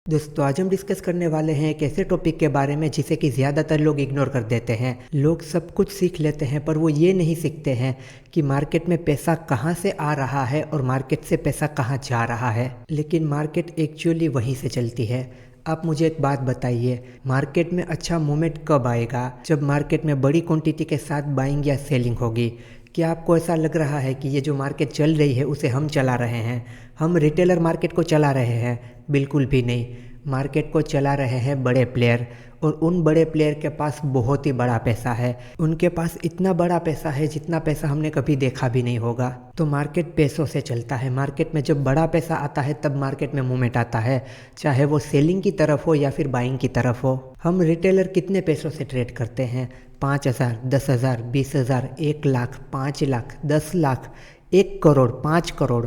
दोस्तों आज हम डिस्कस करने वाले हैं एक ऐसे टॉपिक के बारे में जिसे कि ज़्यादातर लोग इग्नोर कर देते हैं। लोग सब कुछ सीख लेते हैं पर वो ये नहीं सीखते हैं कि मार्केट में पैसा कहाँ से आ रहा है और मार्केट से पैसा कहाँ जा रहा है। लेकिन मार्केट एक्चुअली वहीं से चलती है। आप मुझे एक बात बताइए, मार्केट में अच्छा मोमेंट कब आएगा? जब मार्केट में बड़ी क्वांटिटी के साथ बाइंग या सेलिंग होगी। क्या आपको ऐसा लग रहा है कि ये जो मार्केट चल रही है उसे हम चला रहे हैं? हम रिटेलर मार्केट को चला रहे हैं? बिल्कुल भी नहीं। मार्केट को चला रहे हैं बड़े प्लेयर, और उन बड़े प्लेयर के पास बहुत ही बड़ा पैसा है। उनके पास इतना बड़ा पैसा है जितना पैसा हमने कभी देखा भी नहीं होगा। तो मार्केट पैसों से चलता है। मार्केट में जब बड़ा पैसा आता है तब मार्केट में मूवमेंट आता है, चाहे वो सेलिंग की तरफ हो या फिर बाइंग की तरफ हो। हम रिटेलर कितने पैसों से ट्रेड करते हैं? 5,000, 10,000, 20,000, 1 लाख, 5 लाख, 10 लाख, 1 करोड़, 5 करोड़।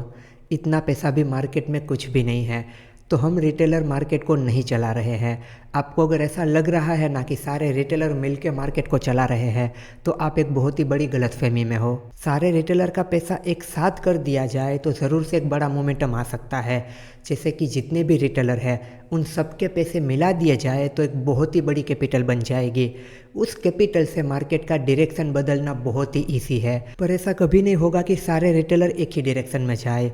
इतना पैसा भी मार्केट में कुछ भी नहीं है। तो हम रिटेलर मार्केट को नहीं चला रहे हैं। आपको अगर ऐसा लग रहा है ना कि सारे रिटेलर मिलकर मार्केट को चला रहे हैं, तो आप एक बहुत ही बड़ी गलतफहमी में हो। सारे रिटेलर का पैसा एक साथ कर दिया जाए तो ज़रूर से एक बड़ा मोमेंटम आ सकता है। जैसे कि जितने भी रिटेलर हैं उन सबके पैसे मिला दिए जाए तो एक बहुत ही बड़ी कैपिटल बन जाएगी। उस कैपिटल से मार्केट का डायरेक्शन बदलना बहुत ही ईजी है। पर ऐसा कभी नहीं होगा कि सारे रिटेलर एक ही डायरेक्शन में जाए।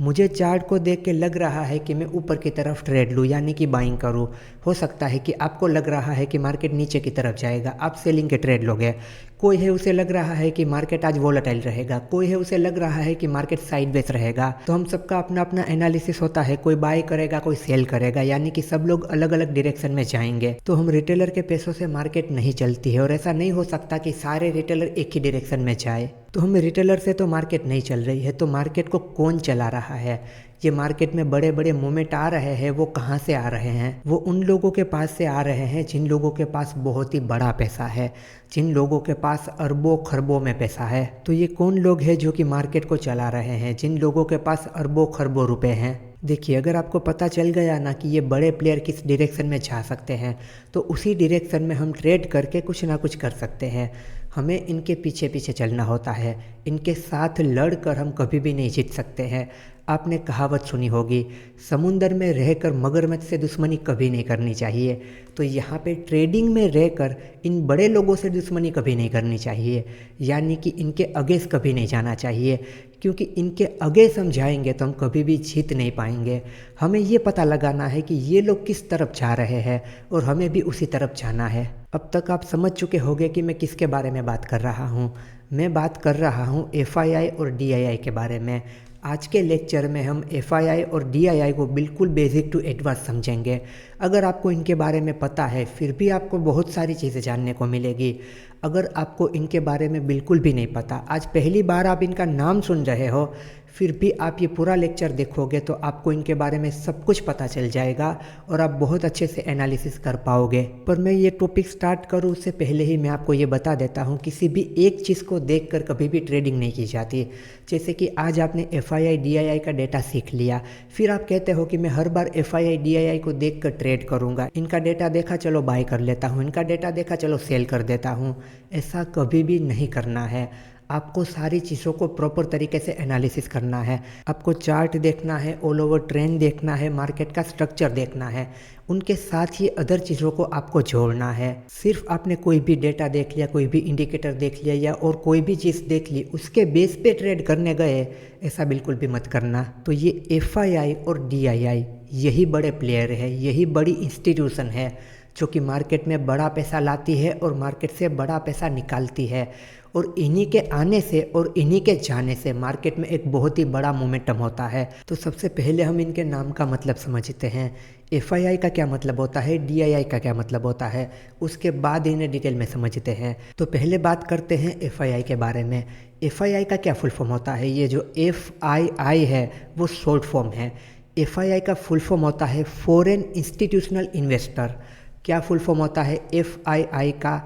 मुझे चार्ट को देख के लग रहा है कि मैं ऊपर की तरफ ट्रेड लूँ, यानी कि बाइंग करूँ। हो सकता है कि आपको लग रहा है कि मार्केट नीचे की तरफ जाएगा, आप सेलिंग के ट्रेड लोगे। कोई है उसे लग रहा है कि मार्केट आज वोलेटाइल रहेगा, कोई है उसे लग रहा है कि मार्केट साइडवेज रहेगा। तो हम सबका अपना अपना एनालिसिस होता है, कोई बाय करेगा कोई सेल करेगा, यानी कि सब लोग अलग अलग डायरेक्शन में जाएंगे। तो हम रिटेलर के पैसों से मार्केट नहीं चलती है, और ऐसा नहीं हो सकता कि सारे रिटेलर एक ही डायरेक्शन में जाए। तो हम रिटेलर से तो मार्केट नहीं चल रही है, तो मार्केट को कौन चला रहा है? ये मार्केट में बड़े बड़े मूवमेंट आ रहे हैं, वो कहाँ से आ रहे हैं? वो उन लोगों के पास से आ रहे हैं जिन लोगों के पास बहुत ही बड़ा पैसा है, जिन लोगों के पास अरबों खरबों में पैसा है। तो ये कौन लोग हैं जो कि मार्केट को चला रहे हैं, जिन लोगों के पास अरबों खरबों रुपए हैं? देखिए, अगर आपको पता चल गया ना कि ये बड़े प्लेयर किस डायरेक्शन में जा सकते हैं, तो उसी डायरेक्शन में हम ट्रेड करके कुछ ना कुछ कर सकते हैं। हमें इनके पीछे पीछे चलना होता है, इनके साथ लड़कर हम कभी भी नहीं जीत सकते हैं। आपने कहावत सुनी होगी, समुंदर में रहकर मगरमच्छ से दुश्मनी कभी नहीं करनी चाहिए। तो यहाँ पे ट्रेडिंग में रहकर इन बड़े लोगों से दुश्मनी कभी नहीं करनी चाहिए, यानी कि इनके अगेंस्ट कभी नहीं जाना चाहिए, क्योंकि इनके अगेंस्ट हम जाएंगे तो हम कभी भी जीत नहीं पाएंगे। हमें ये पता लगाना है कि ये लोग किस तरफ जा रहे हैं और हमें भी उसी तरफ जाना है। अब तक आप समझ चुके होंगे कि मैं किसके बारे में बात कर रहा हूँ। मैं बात कर रहा हूँ FII और DII के बारे में। आज के लेक्चर में हम FII और DII को बिल्कुल बेसिक टू एडवांस समझेंगे। अगर आपको इनके बारे में पता है फिर भी आपको बहुत सारी चीज़ें जानने को मिलेगी। अगर आपको इनके बारे में बिल्कुल भी नहीं पता, आज पहली बार आप इनका नाम सुन रहे हो, फिर भी आप ये पूरा लेक्चर देखोगे तो आपको इनके बारे में सब कुछ पता चल जाएगा और आप बहुत अच्छे से एनालिसिस कर पाओगे। पर मैं ये टॉपिक स्टार्ट करूँ उससे पहले ही मैं आपको ये बता देता हूँ, किसी भी एक चीज़ को देखकर कभी भी ट्रेडिंग नहीं की जाती। जैसे कि आज आपने FII DII का डेटा सीख लिया, फिर आप कहते हो कि मैं हर बार FII DII को देख कर ट्रेड करूँगा। इनका डेटा देखा चलो बाय कर लेता हूँ, इनका डेटा देखा चलो सेल कर देता हूँ। ऐसा कभी भी नहीं करना है। आपको सारी चीज़ों को प्रॉपर तरीके से एनालिसिस करना है। आपको चार्ट देखना है, ऑल ओवर ट्रेंड देखना है, मार्केट का स्ट्रक्चर देखना है, उनके साथ ही अदर चीज़ों को आपको जोड़ना है। सिर्फ आपने कोई भी डेटा देख लिया, कोई भी इंडिकेटर देख लिया या और कोई भी चीज़ देख ली उसके बेस पे ट्रेड करने गए, ऐसा बिल्कुल भी मत करना। तो ये FII और DII यही बड़े प्लेयर है, यही बड़ी इंस्टीट्यूशन है जो कि मार्केट में बड़ा पैसा लाती है और मार्केट से बड़ा पैसा निकालती है। और इन्हीं के आने से और इन्हीं के जाने से मार्केट में एक बहुत ही बड़ा मोमेंटम होता है। तो सबसे पहले हम इनके नाम का मतलब समझते हैं। FII का क्या मतलब होता है, DII का क्या मतलब होता है, उसके बाद इन्हें डिटेल में समझते हैं। तो पहले बात करते हैं FII के बारे में। FII का क्या फुल फॉर्म होता है? ये जो FII है वो शॉर्ट फॉर्म है। FII का फुल फॉर्म होता है फॉरेन इंस्टीट्यूशनल इन्वेस्टर। क्या फुल फॉर्म होता है FII का?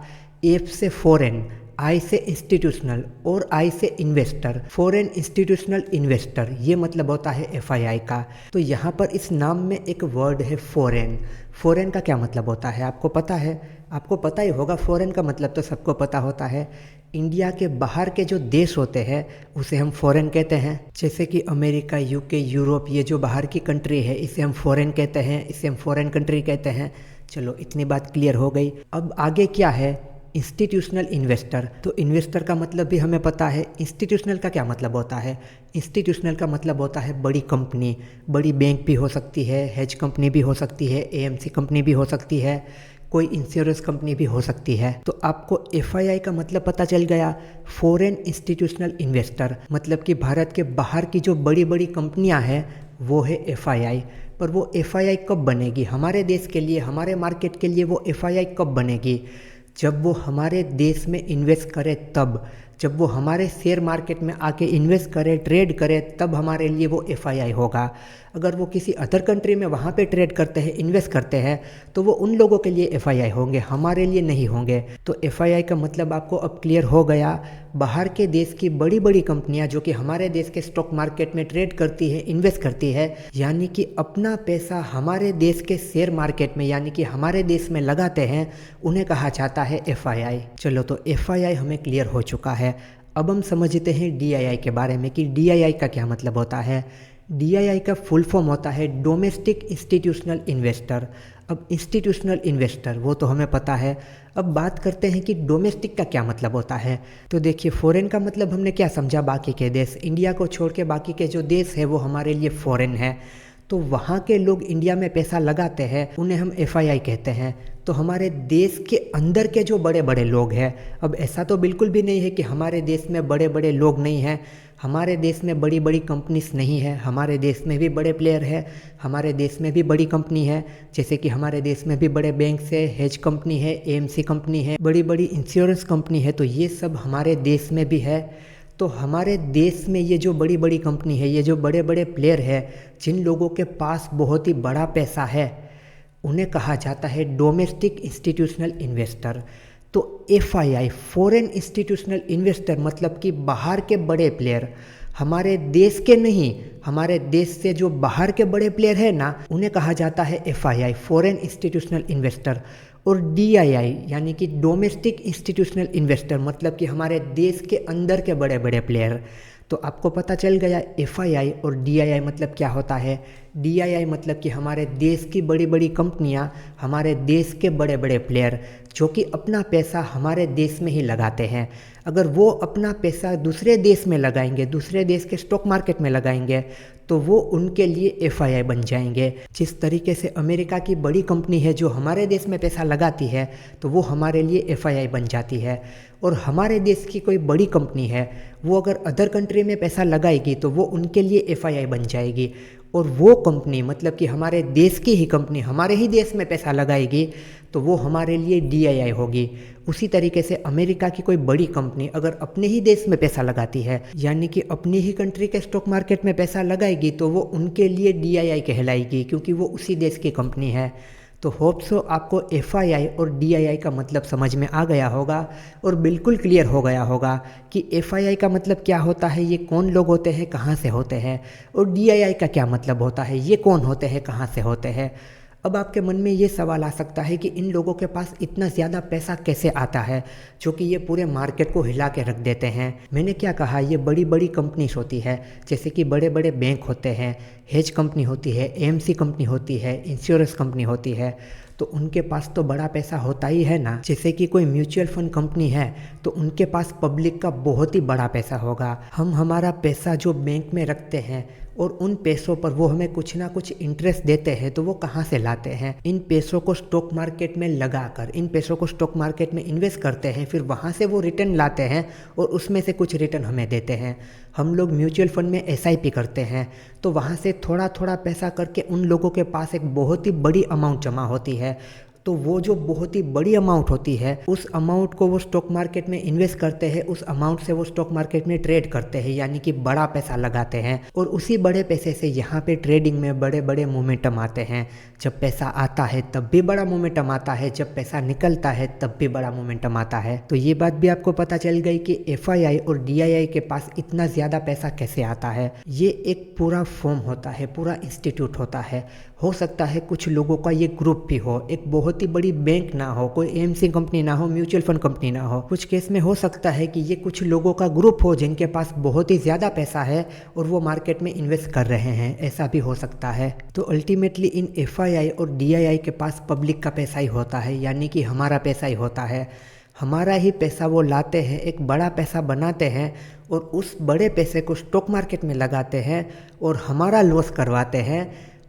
F से फॉरेन, I से इंस्टीट्यूशनल और I से इन्वेस्टर, फॉरेन इंस्टीट्यूशनल इन्वेस्टर, ये मतलब होता है FII का। तो यहाँ पर इस नाम में एक वर्ड है फॉरेन। फॉरेन का क्या मतलब होता है आपको पता है? आपको पता ही होगा, फॉरेन का मतलब तो सबको पता होता है। इंडिया के बाहर के जो देश होते हैं उसे हम फॉरेन कहते हैं। जैसे कि अमेरिका, यूके, यूरोप, ये जो बाहर की कंट्री है इसे हम फॉरेन कहते हैं, इसे हम फॉरेन कंट्री कहते हैं। चलो इतनी बात क्लियर हो गई। अब आगे क्या है, इंस्टीट्यूशनल इन्वेस्टर। तो इन्वेस्टर का मतलब भी हमें पता है। इंस्टीट्यूशनल का क्या मतलब होता है? इंस्टीट्यूशनल का मतलब होता है बड़ी कंपनी। बड़ी बैंक भी हो सकती है, हेज कंपनी भी हो सकती है, एएमसी कंपनी भी हो सकती है, कोई इंश्योरेंस कंपनी भी हो सकती है। तो आपको एफआईआई का मतलब पता चल गया, फॉरेन इंस्टीट्यूशनल इन्वेस्टर। मतलब कि भारत के बाहर की जो बड़ी बड़ी कंपनियां हैं वो है एफआईआई। पर वो एफआईआई कब बनेगी? हमारे देश के लिए, हमारे मार्केट के लिए वो एफआईआई कब बनेगी? जब वो हमारे देश में इन्वेस्ट करे तब। जब वो हमारे शेयर मार्केट में आके इन्वेस्ट करे, ट्रेड करे, तब हमारे लिए वो एफआईआई होगा। अगर वो किसी अदर कंट्री में वहाँ पे ट्रेड करते हैं, इन्वेस्ट करते हैं, तो वो उन लोगों के लिए एफआईआई होंगे, हमारे लिए नहीं होंगे। तो एफआईआई का मतलब आपको अब क्लियर हो गया। बाहर के देश की बड़ी बड़ी कंपनियां जो कि हमारे देश के स्टॉक मार्केट में ट्रेड करती है, इन्वेस्ट करती है, यानी कि अपना पैसा हमारे देश के शेयर मार्केट में यानी कि हमारे देश में लगाते हैं, उन्हें कहा जाता है एफआईआई। चलो तो एफआईआई हमें क्लियर हो चुका है। अब हम समझते हैं डीआईआई के बारे में कि डीआईआई का क्या मतलब होता है। डीआईआई का फुल फॉर्म होता है डोमेस्टिक इंस्टीट्यूशनल इन्वेस्टर। अब इंस्टीट्यूशनल इन्वेस्टर वो तो हमें पता है। अब बात करते हैं कि डोमेस्टिक का क्या मतलब होता है। तो देखिए, फॉरेन का मतलब हमने क्या समझा, बाकी के देश। इंडिया को छोड़ के बाकी के जो देश है वो हमारे लिए फॉरेन है। तो वहाँ के लोग इंडिया में पैसा लगाते हैं, उन्हें हम एफआईआई कहते हैं। तो हमारे देश के अंदर के जो बड़े बड़े लोग हैं, अब ऐसा तो बिल्कुल भी नहीं है कि हमारे देश में बड़े बड़े लोग नहीं हैं। हमारे देश में बड़ी बड़ी कंपनीज नहीं है, हमारे देश में भी बड़े प्लेयर है, हमारे देश में भी बड़ी कंपनी है। जैसे कि हमारे देश में भी बड़े बैंक है, हेज कंपनी है, एएमसी कंपनी है, बड़ी बड़ी इंश्योरेंस कंपनी है। तो ये सब हमारे देश में भी है। तो हमारे देश में ये जो बड़ी बड़ी कंपनी है, ये जो बड़े बड़े प्लेयर है, जिन लोगों के पास बहुत ही बड़ा पैसा है, उन्हें कहा जाता है डोमेस्टिक इंस्टीट्यूशनल इन्वेस्टर। तो एफआईआई, फॉरेन इंस्टीट्यूशनल इन्वेस्टर, मतलब कि बाहर के बड़े प्लेयर, हमारे देश के नहीं, हमारे देश से जो बाहर के बड़े प्लेयर है ना, उन्हें कहा जाता है एफआईआई, फॉरेन इंस्टीट्यूशनल इन्वेस्टर। और डीआईआई यानी कि डोमेस्टिक इंस्टीट्यूशनल इन्वेस्टर, मतलब कि हमारे देश के अंदर के बड़े बड़े प्लेयर। तो आपको पता चल गया एफआईआई और डीआईआई मतलब क्या होता है। डीआईआई मतलब कि हमारे देश की बड़ी बड़ी कंपनियां, हमारे देश के बड़े बड़े प्लेयर जो कि अपना पैसा हमारे देश में ही लगाते हैं। अगर वो अपना पैसा दूसरे देश में लगाएंगे, दूसरे देश के स्टॉक मार्केट में लगाएंगे, तो वो उनके लिए एफआईआई बन जाएंगे। जिस तरीके से अमेरिका की बड़ी कंपनी है जो हमारे देश में पैसा लगाती है, तो वो हमारे लिए एफआईआई बन जाती है। और हमारे देश की कोई बड़ी कंपनी है, वो अगर अदर कंट्री में पैसा लगाएगी तो वो उनके लिए एफआईआई बन जाएगी। और वो कंपनी, मतलब कि हमारे देश की ही कंपनी हमारे ही देश में पैसा लगाएगी, तो वो हमारे लिए डीआईआई होगी। उसी तरीके से अमेरिका की कोई बड़ी कंपनी अगर अपने ही देश में पैसा लगाती है, यानी कि अपनी ही कंट्री के स्टॉक मार्केट में पैसा लगाएगी, तो वो उनके लिए डीआईआई कहलाएगी, क्योंकि वो उसी देश की कंपनी है। तो होप सो आपको एफआईआई और डीआईआई का मतलब समझ में आ गया होगा और बिल्कुल क्लियर हो गया होगा कि एफआईआई का मतलब क्या होता है, ये कौन लोग होते हैं, कहाँ से होते हैं, और डीआईआई का क्या मतलब होता है, ये कौन होते हैं, कहाँ से होते हैं। अब आपके मन में ये सवाल आ सकता है कि इन लोगों के पास इतना ज़्यादा पैसा कैसे आता है जो कि ये पूरे मार्केट को हिला के रख देते हैं। मैंने क्या कहा, ये बड़ी बड़ी कंपनीज होती है, जैसे कि बड़े बड़े बैंक होते हैं, हेज कंपनी होती है, एएमसी कंपनी होती है, इंश्योरेंस कंपनी होती है। तो उनके पास तो बड़ा पैसा होता ही है ना। जैसे कि कोई म्यूचुअल फंड कंपनी है तो उनके पास पब्लिक का बहुत ही बड़ा पैसा होगा। हम हमारा पैसा जो बैंक में रखते हैं और उन पैसों पर वो हमें कुछ ना कुछ इंटरेस्ट देते हैं, तो वो कहाँ से लाते हैं? इन पैसों को स्टॉक मार्केट में लगाकर, इन पैसों को स्टॉक मार्केट में इन्वेस्ट करते हैं, फिर वहाँ से वो रिटर्न लाते हैं और उसमें से कुछ रिटर्न हमें देते हैं। हम लोग म्यूचुअल फंड में एसआईपी करते हैं, तो वहाँ से थोड़ा थोड़ा पैसा करके उन लोगों के पास एक बहुत ही बड़ी अमाउंट जमा होती है। तो वो जो बहुत ही बड़ी अमाउंट होती है, उस अमाउंट को वो स्टॉक मार्केट में इन्वेस्ट करते हैं, उस अमाउंट से वो स्टॉक मार्केट में ट्रेड करते हैं, यानी कि बड़ा पैसा लगाते हैं। और उसी बड़े पैसे से यहाँ पे ट्रेडिंग में बड़े बड़े मोमेंटम आते हैं। जब पैसा आता है तब भी बड़ा मोमेंटम आता है, जब पैसा निकलता है तब भी बड़ा मोमेंटम आता है। तो ये बात भी आपको पता चल गई कि एफआईआई और डीआईआई के पास इतना ज़्यादा पैसा कैसे आता है। ये एक पूरा फॉर्म होता है, पूरा इंस्टीट्यूट होता है। हो सकता है कुछ लोगों का ये ग्रुप भी हो, एक बहुत बहुत ही बड़ी बैंक ना हो, कोई एएमसी कंपनी ना हो, म्यूचुअल फंड कंपनी ना हो। कुछ केस में हो सकता है कि ये कुछ लोगों का ग्रुप हो जिनके पास बहुत ही ज़्यादा पैसा है और वो मार्केट में इन्वेस्ट कर रहे हैं, ऐसा भी हो सकता है। तो अल्टीमेटली इन एफआईआई और डीआईआई के पास पब्लिक का पैसा ही होता है, यानी कि हमारा पैसा ही होता है। हमारा ही पैसा वो लाते हैं, एक बड़ा पैसा बनाते हैं और उस बड़े पैसे को स्टॉक मार्केट में लगाते हैं और हमारा लॉस करवाते हैं।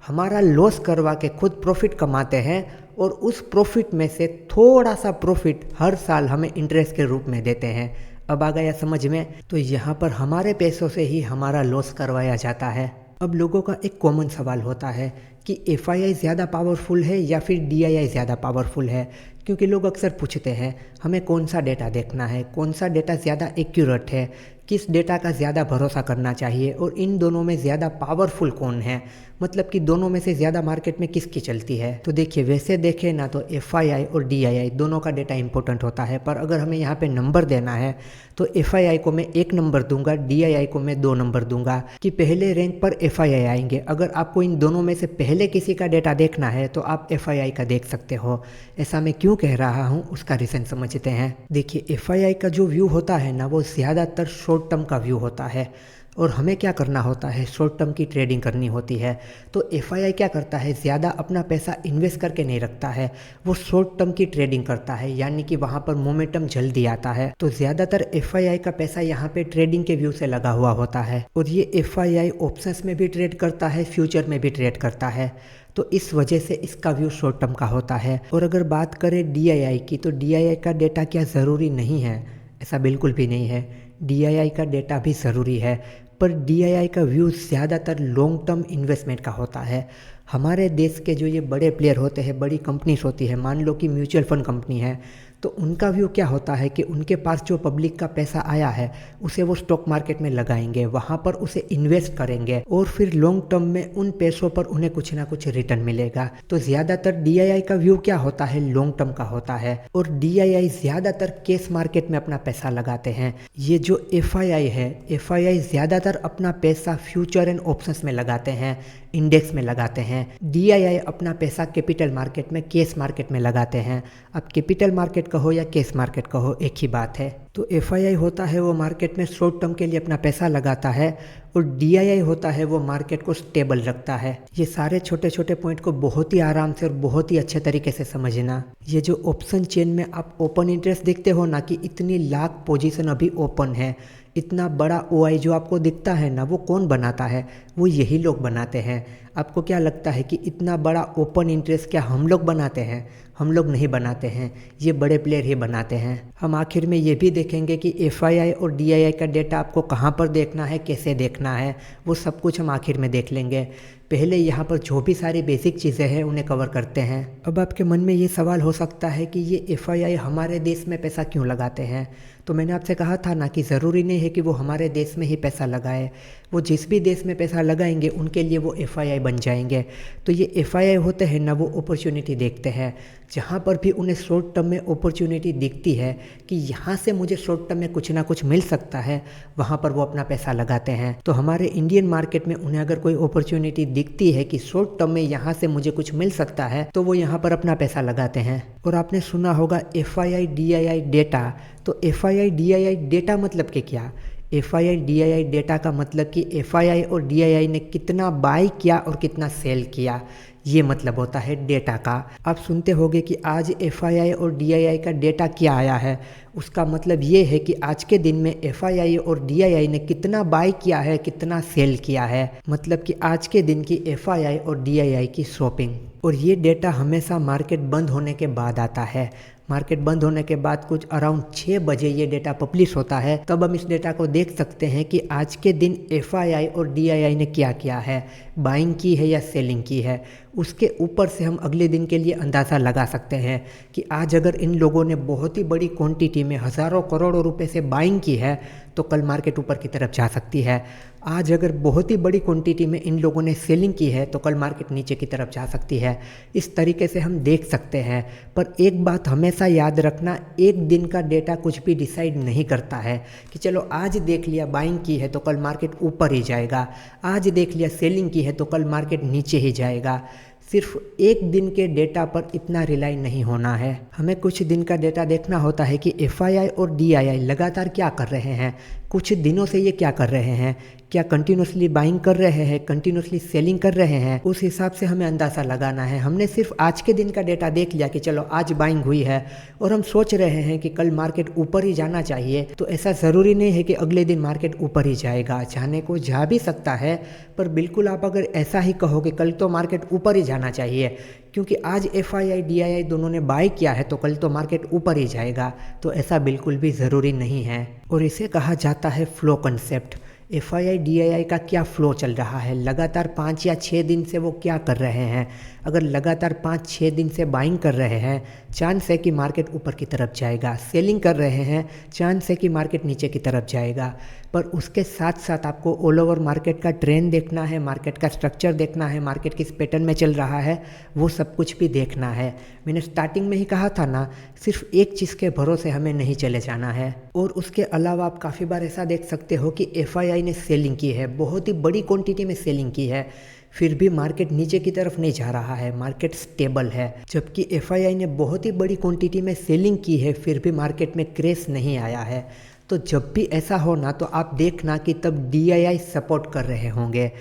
हमारा लॉस करवा के खुद प्रॉफिट कमाते हैं और उस प्रॉफिट में से थोड़ा सा प्रॉफिट हर साल हमें इंटरेस्ट के रूप में देते हैं। अब आ गया समझ में? तो यहाँ पर हमारे पैसों से ही हमारा लॉस करवाया जाता है। अब लोगों का एक कॉमन सवाल होता है कि एफआईआई ज़्यादा पावरफुल है या फिर डीआईआई ज़्यादा पावरफुल है, क्योंकि लोग अक्सर पूछते हैं हमें कौन सा डेटा देखना है, कौन सा डेटा ज़्यादा एक्यूरेट है, किस डेटा का ज़्यादा भरोसा करना चाहिए और इन दोनों में ज़्यादा पावरफुल कौन है, मतलब कि दोनों में से ज़्यादा मार्केट में किसकी चलती है। तो देखिए, वैसे देखें ना तो एफआईआई और डीआईआई दोनों का डेटा इंपॉर्टेंट होता है, पर अगर हमें यहाँ पे नंबर देना है तो एफआईआई को मैं 1 नंबर दूंगा, डीआईआई को मैं 2 नंबर दूंगा कि पहले रैंक पर एफआईआई आएंगे। अगर आपको इन दोनों में से पहले किसी का डेटा देखना है तो आप एफआईआई का देख सकते हो। ऐसा मैं क्यों कह रहा हूँ उसका रीज़न समझते हैं। देखिए, एफआईआई का जो व्यू होता है ना वो ज़्यादातर शॉर्ट टर्म का व्यू होता है और हमें क्या करना होता है, शॉर्ट टर्म की ट्रेडिंग करनी होती है। तो एफआईआई क्या करता है, ज़्यादा अपना पैसा इन्वेस्ट करके नहीं रखता है, वो शॉर्ट टर्म की ट्रेडिंग करता है, यानी कि वहाँ पर मोमेंटम जल्दी आता है। तो ज़्यादातर एफआईआई का पैसा यहाँ पे ट्रेडिंग के व्यू से लगा हुआ होता है और ये एफआईआई ऑप्शंस में भी ट्रेड करता है, फ्यूचर में भी ट्रेड करता है। तो इस वजह से इसका व्यू शॉर्ट टर्म का होता है। और अगर बात करें डीआईआई की, तो डीआईआई का डेटा क्या ज़रूरी नहीं है? ऐसा बिल्कुल भी नहीं है। डीआईआई का डेटा भी ज़रूरी है, पर डीआईआई का व्यू ज़्यादातर लॉन्ग टर्म इन्वेस्टमेंट का होता है। हमारे देश के जो ये बड़े प्लेयर होते हैं, बड़ी कंपनीज होती है, मान लो कि म्यूचुअल फंड कंपनी है, तो उनका व्यू क्या होता है कि उनके पास जो पब्लिक का पैसा आया है उसे वो स्टॉक मार्केट में लगाएंगे, वहाँ पर उसे इन्वेस्ट करेंगे और फिर लॉन्ग टर्म में उन पैसों पर उन्हें कुछ ना कुछ रिटर्न मिलेगा। तो ज़्यादातर डीआईआई का व्यू क्या होता है, लॉन्ग टर्म का होता है। और डीआईआई ज़्यादातर कैश मार्केट में अपना पैसा लगाते हैं। ये जो एफआईआई है, एफआईआई ज़्यादातर अपना पैसा फ्यूचर एंड ऑप्शंस में लगाते हैं, इंडेक्स में लगाते हैं। डीआईआई अपना पैसा कैपिटल मार्केट में, कैश मार्केट में लगाते हैं। अब कैपिटल मार्केट कहो या कैश मार्केट कहो, एक ही बात है। तो एफआईआई होता है वो मार्केट में शॉर्ट टर्म के लिए अपना पैसा लगाता है और डीआईआई होता है वो मार्केट को स्टेबल रखता है। ये सारे छोटे छोटे पॉइंट को बहुत ही आराम से और बहुत ही अच्छे तरीके से समझना। ये जो ऑप्शन चेन में आप ओपन इंटरेस्ट देखते हो ना, कि इतनी लाख पोजीशन अभी ओपन है, इतना बड़ा ओआई जो आपको दिखता है ना, वो कौन बनाता है? वो यही लोग बनाते हैं। आपको क्या लगता है कि इतना बड़ा ओपन इंटरेस्ट क्या हम लोग बनाते हैं? हम लोग नहीं बनाते हैं, ये बड़े प्लेयर ही बनाते हैं। हम आखिर में ये भी देखेंगे कि एफआईआई और डीआईआई का डेटा आपको कहाँ पर देखना है, कैसे देखना है, वो सब कुछ हम आखिर में देख लेंगे। पहले यहाँ पर जो भी सारी बेसिक चीज़ें हैं उन्हें कवर करते हैं। अब आपके मन में ये सवाल हो सकता है कि ये एफआईआई हमारे देश में पैसा क्यों लगाते हैं? तो मैंने आपसे कहा था ना कि ज़रूरी नहीं है कि वो हमारे देश में ही पैसा लगाए, वो जिस भी देश में पैसा लगाएंगे उनके लिए वो एफआईआई बन जाएंगे। तो ये एफआईआई होते हैं ना, वो अपॉर्चुनिटी देखते हैं। जहाँ पर भी उन्हें शॉर्ट टर्म में अपॉर्चुनिटी दिखती है कि यहाँ से मुझे शॉर्ट टर्म में कुछ ना कुछ मिल सकता है, वहाँ पर वो अपना पैसा लगाते हैं। तो हमारे इंडियन मार्केट में उन्हें अगर कोई अपॉर्चुनिटी दिखती है कि शॉर्ट टर्म में यहाँ से मुझे कुछ मिल सकता है, तो वो यहाँ पर अपना पैसा लगाते हैं। और आपने सुना होगा एफआईआई डीआईआई डेटा। तो एफआईआई डीआईआई डेटा मतलब कि क्या? एफआईआई डीआईआई डेटा का मतलब कि एफआईआई और डीआईआई ने कितना बाई किया और कितना सेल किया, ये मतलब होता है डेटा का। आप सुनते होंगे कि आज एफआईआई और डीआईआई का डेटा क्या आया है, उसका मतलब ये है कि आज के दिन में एफआईआई और डीआईआई ने कितना बाई किया है, कितना सेल किया है, मतलब कि आज के दिन की एफआईआई और डीआईआई की शॉपिंग। और ये डेटा हमेशा मार्केट बंद होने के बाद आता है। मार्केट बंद होने के बाद कुछ अराउंड 6 बजे ये डेटा पब्लिश होता है। तब हम इस डेटा को देख सकते हैं कि आज के दिन एफआईआई और डीआईआई ने क्या किया है, बाइंग की है या सेलिंग की है। उसके ऊपर से हम अगले दिन के लिए अंदाज़ा लगा सकते हैं कि आज अगर इन लोगों ने बहुत ही बड़ी क्वांटिटी में हज़ारों करोड़ों रुपए से बाइंग की है तो कल मार्केट ऊपर की तरफ जा सकती है। आज अगर बहुत ही बड़ी क्वांटिटी में इन लोगों ने सेलिंग की है तो कल मार्केट नीचे की तरफ जा सकती है। इस तरीके से हम देख सकते हैं। पर एक बात हमेशा याद रखना, एक दिन का डेटा कुछ भी डिसाइड नहीं करता है कि चलो आज देख लिया बाइंग की है तो कल मार्केट ऊपर ही जाएगा, आज देख लिया सेलिंग की है तो कल मार्केट नीचे ही जाएगा। सिर्फ एक दिन के डेटा पर इतना रिलाई नहीं होना है। हमें कुछ दिन का डेटा देखना होता है कि एफआईआई और डीआईआई लगातार क्या कर रहे हैं, कुछ दिनों से ये क्या कर रहे हैं, क्या कंटिन्यूसली बाइंग कर रहे हैं, कंटिन्यूसली सेलिंग कर रहे हैं। उस हिसाब से हमें अंदाज़ा लगाना है। हमने सिर्फ आज के दिन का डेटा देख लिया कि चलो आज बाइंग हुई है और हम सोच रहे हैं कि कल मार्केट ऊपर ही जाना चाहिए, तो ऐसा ज़रूरी नहीं है कि अगले दिन मार्केट ऊपर ही जाएगा। जाने को जा भी सकता है, पर बिल्कुल आप अगर ऐसा ही कहो कि कल तो मार्केट ऊपर ही जाना चाहिए क्योंकि आज एफआईआई डीआईआई दोनों ने बाय किया है तो कल तो मार्केट ऊपर ही जाएगा, तो ऐसा बिल्कुल भी ज़रूरी नहीं है। और इसे कहा जाता है फ्लो कंसेप्ट। एफआईआई डीआईआई का क्या फ्लो चल रहा है, लगातार 5 या 6 दिन से वो क्या कर रहे हैं। अगर लगातार 5-6 दिन से बाइंग कर रहे हैं, चांस है कि मार्केट ऊपर की तरफ जाएगा। सेलिंग कर रहे हैं, चांस है कि मार्केट नीचे की तरफ जाएगा। पर उसके साथ साथ आपको ऑल ओवर मार्केट का ट्रेंड देखना है, मार्केट का स्ट्रक्चर देखना है, मार्केट किस पैटर्न में चल रहा है, वो सब कुछ भी देखना है। मैंने स्टार्टिंग में ही कहा था ना, सिर्फ एक चीज़ के भरोसे हमें नहीं चले जाना है। और उसके अलावा आप काफ़ी बार ऐसा देख सकते हो कि एफआईआई ने सेलिंग की है, बहुत ही बड़ी क्वांटिटी में सेलिंग की है, फिर भी मार्केट नीचे की तरफ नहीं जा रहा है, मार्केट स्टेबल है। जबकि एफआईआई ने बहुत ही बड़ी क्वांटिटी में सेलिंग की है, फिर भी मार्केट में क्रैश नहीं आया है। तो जब भी ऐसा हो ना, तो आप देखना कि तब डीआईआई सपोर्ट कर रहे होंगे,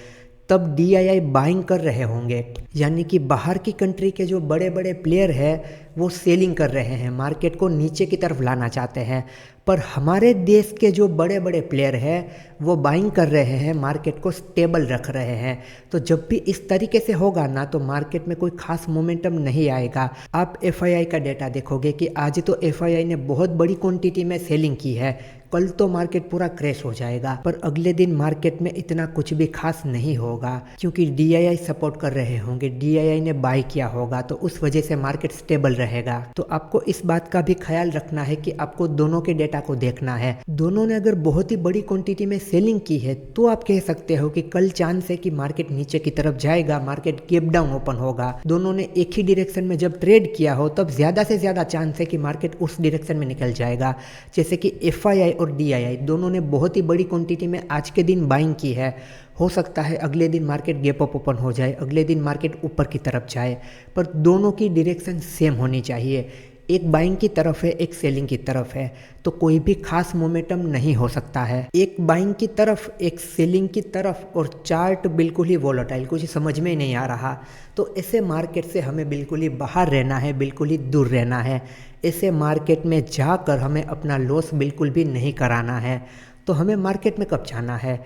तब डीआईआई बाइंग कर रहे होंगे। यानी कि बाहर की कंट्री के जो बड़े बड़े प्लेयर हैं वो सेलिंग कर रहे हैं, मार्केट को नीचे की तरफ लाना चाहते हैं। पर हमारे देश के जो बड़े बड़े प्लेयर हैं वो बाइंग कर रहे हैं, मार्केट को स्टेबल रख रहे हैं। तो जब भी इस तरीके से होगा ना, तो मार्केट में कोई खास मोमेंटम नहीं आएगा। आप एफआईआई का डेटा देखोगे कि आज तो एफआईआई ने बहुत बड़ी क्वांटिटी में सेलिंग की है, कल तो मार्केट पूरा क्रैश हो जाएगा। पर अगले दिन मार्केट में इतना कुछ भी खास नहीं होगा क्योंकि डीआईआई सपोर्ट कर रहे होंगे, डीआईआई ने बाय किया होगा, तो उस वजह से मार्केट स्टेबल रहेगा। तो आपको इस बात का भी ख्याल रखना है कि आपको दोनों के डेटा को देखना है। दोनों ने अगर बहुत ही बड़ी क्वांटिटी में सेलिंग की है तो आप कह सकते हो कि कल चांस है कि मार्केट नीचे की तरफ जाएगा, मार्केट गैप डाउन ओपन होगा। दोनों ने एक ही डायरेक्शन में जब ट्रेड किया हो तब ज़्यादा से ज़्यादा चांस है कि मार्केट उस डायरेक्शन में निकल जाएगा। जैसे कि एफआईआई और डीआईआई दोनों ने बहुत ही बड़ी क्वांटिटी में आज के दिन बाइंग की है, हो सकता है अगले दिन मार्केट गैप अप ओपन हो जाए, अगले दिन मार्केट ऊपर की तरफ जाए, पर दोनों की डायरेक्शन सेम होनी चाहिए। एक बाइंग की तरफ है, एक सेलिंग की तरफ है, तो कोई भी खास मोमेंटम नहीं हो सकता है। एक बाइंग की तरफ, एक सेलिंग की तरफ, और चार्ट बिल्कुल ही वोलेटाइल, कुछ समझ में ही नहीं आ रहा। तो ऐसे मार्केट से हमें बिल्कुल ही बाहर रहना है, बिल्कुल ही दूर रहना है। ऐसे मार्केट में जाकर हमें अपना लॉस बिल्कुल भी नहीं कराना है। तो हमें मार्केट में कब जाना है?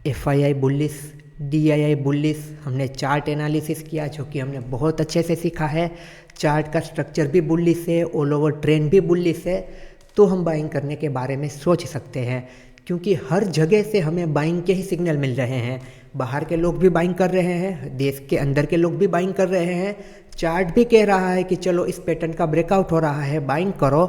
FII bullish, DII bullish. हमने चार्ट एनालिसिस किया जो कि हमने बहुत अच्छे से सीखा है। चार्ट का स्ट्रक्चर भी बुलिश है, ऑल ओवर ट्रेंड भी बुलिश है, तो हम बाइंग करने के बारे में सोच सकते हैं क्योंकि हर जगह से हमें बाइंग के ही सिग्नल मिल रहे हैं। बाहर के लोग भी बाइंग कर रहे हैं, देश के अंदर के लोग भी बाइंग कर रहे हैं। चार्ट भी कह रहा है कि चलो इस पैटर्न का ब्रेकआउट हो रहा है, बाइंग करो।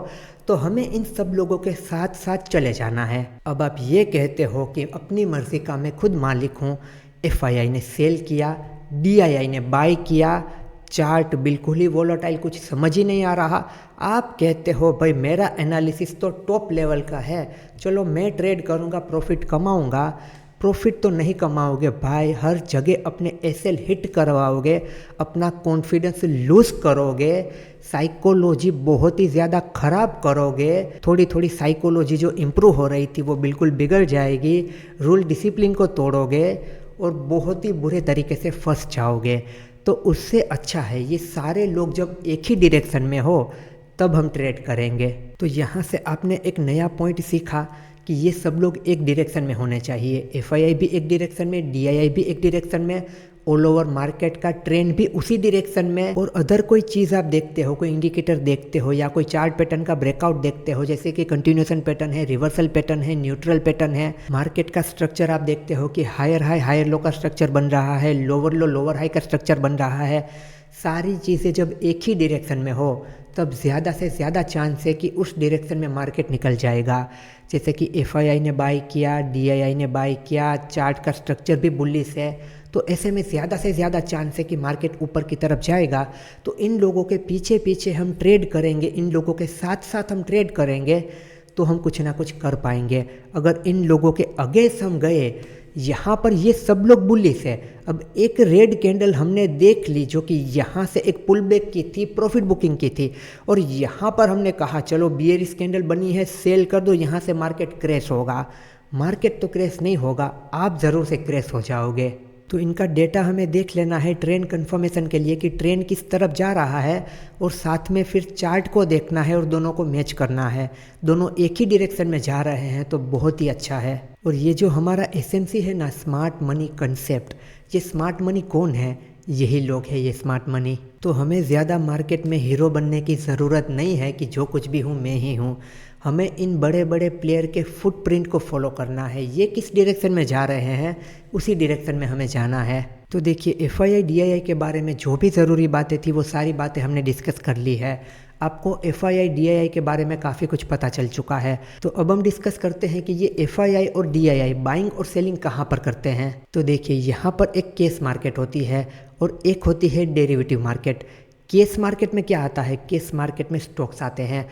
तो हमें इन सब लोगों के साथ साथ चले जाना है। अब आप ये कहते हो कि अपनी मर्जी का मैं खुद मालिक हूँ। एफआईआई ने सेल किया, डीआईआई ने बाय किया, चार्ट बिल्कुल ही वोलेटाइल, कुछ समझ ही नहीं आ रहा। आप कहते हो भाई मेरा एनालिसिस तो टॉप लेवल का है, चलो मैं ट्रेड करूँगा, प्रॉफिट कमाऊँगा। प्रॉफिट तो नहीं कमाओगे भाई, हर जगह अपने एसएल हिट करवाओगे, अपना कॉन्फिडेंस लूज करोगे, साइकोलॉजी बहुत ही ज़्यादा ख़राब करोगे। थोड़ी थोड़ी साइकोलॉजी जो इम्प्रूव हो रही थी वो बिल्कुल बिगड़ जाएगी, रूल डिसिप्लिन को तोड़ोगे और बहुत ही बुरे तरीके से फंस जाओगे। तो उससे अच्छा है ये सारे लोग जब एक ही डायरेक्शन में हो तब हम ट्रेड करेंगे। तो यहाँ से आपने एक नया पॉइंट सीखा कि ये सब लोग एक डायरेक्शन में होने चाहिए। एफआईआई भी एक डायरेक्शन में, डीआईआई भी एक डायरेक्शन में, ऑल ओवर मार्केट का ट्रेंड भी उसी डायरेक्शन में। और अदर कोई चीज़ आप देखते हो, कोई इंडिकेटर देखते हो या कोई चार्ट पैटर्न का ब्रेकआउट देखते हो, जैसे कि कंटिन्यूएशन पैटर्न है, रिवर्सल पैटर्न है, न्यूट्रल पैटर्न है, मार्केट का स्ट्रक्चर आप देखते हो कि हायर हाई हायर लो का स्ट्रक्चर बन रहा है, लोअर लो लोअर हाई का स्ट्रक्चर बन रहा है। सारी चीज़ें जब एक ही डायरेक्शन में हो तब ज़्यादा से ज़्यादा चांस है कि उस डायरेक्शन में मार्केट निकल जाएगा। जैसे कि एफआईआई ने बाय किया, डीआईआई ने बाय किया, चार्ट का स्ट्रक्चर भी बुलिश है, तो ऐसे में ज़्यादा से ज़्यादा चांस है कि मार्केट ऊपर की तरफ जाएगा। तो इन लोगों के पीछे पीछे हम ट्रेड करेंगे, इन लोगों के साथ साथ हम ट्रेड करेंगे तो हम कुछ ना कुछ कर पाएंगे। अगर इन लोगों के अगेंस्ट हम गए, यहाँ पर ये सब लोग बुलिश है। अब एक रेड कैंडल हमने देख ली जो कि यहाँ से एक पुल बैक की थी, प्रॉफिट बुकिंग की थी, और यहाँ पर हमने कहा चलो बियरिश कैंडल बनी है, सेल कर दो, यहाँ से मार्केट क्रैश होगा। मार्केट तो क्रैश नहीं होगा, आप ज़रूर से क्रैश हो जाओगे। तो इनका डेटा हमें देख लेना है ट्रेंड कंफर्मेशन के लिए कि ट्रेंड किस तरफ जा रहा है, और साथ में फिर चार्ट को देखना है और दोनों को मैच करना है। दोनों एक ही डायरेक्शन में जा रहे हैं तो बहुत ही अच्छा है। और ये जो हमारा एसएमसी है ना, स्मार्ट मनी कंसेप्ट, ये स्मार्ट मनी कौन है? यही लोग हैं ये स्मार्ट मनी। तो हमें ज़्यादा मार्केट में हीरो बनने की ज़रूरत नहीं है कि जो कुछ भी हूँ मैं ही हूँ। हमें इन बड़े बड़े प्लेयर के फुटप्रिंट को फॉलो करना है। ये किस डायरेक्शन में जा रहे हैं उसी डायरेक्शन में हमें जाना है। तो देखिए एफआईआई डीआईआई के बारे में जो भी ज़रूरी बातें थी वो सारी बातें हमने डिस्कस कर ली है। आपको एफआईआई डीआईआई के बारे में काफ़ी कुछ पता चल चुका है। तो अब हम डिस्कस करते हैं कि ये एफआईआई और डीआईआई बाइंग और सेलिंग कहाँ पर करते हैं। तो देखिए यहाँ पर एक केस मार्केट होती है और एक होती है डेरिवेटिव मार्केट। केस मार्केट में क्या आता है? केस मार्केट में स्टॉक्स आते हैं।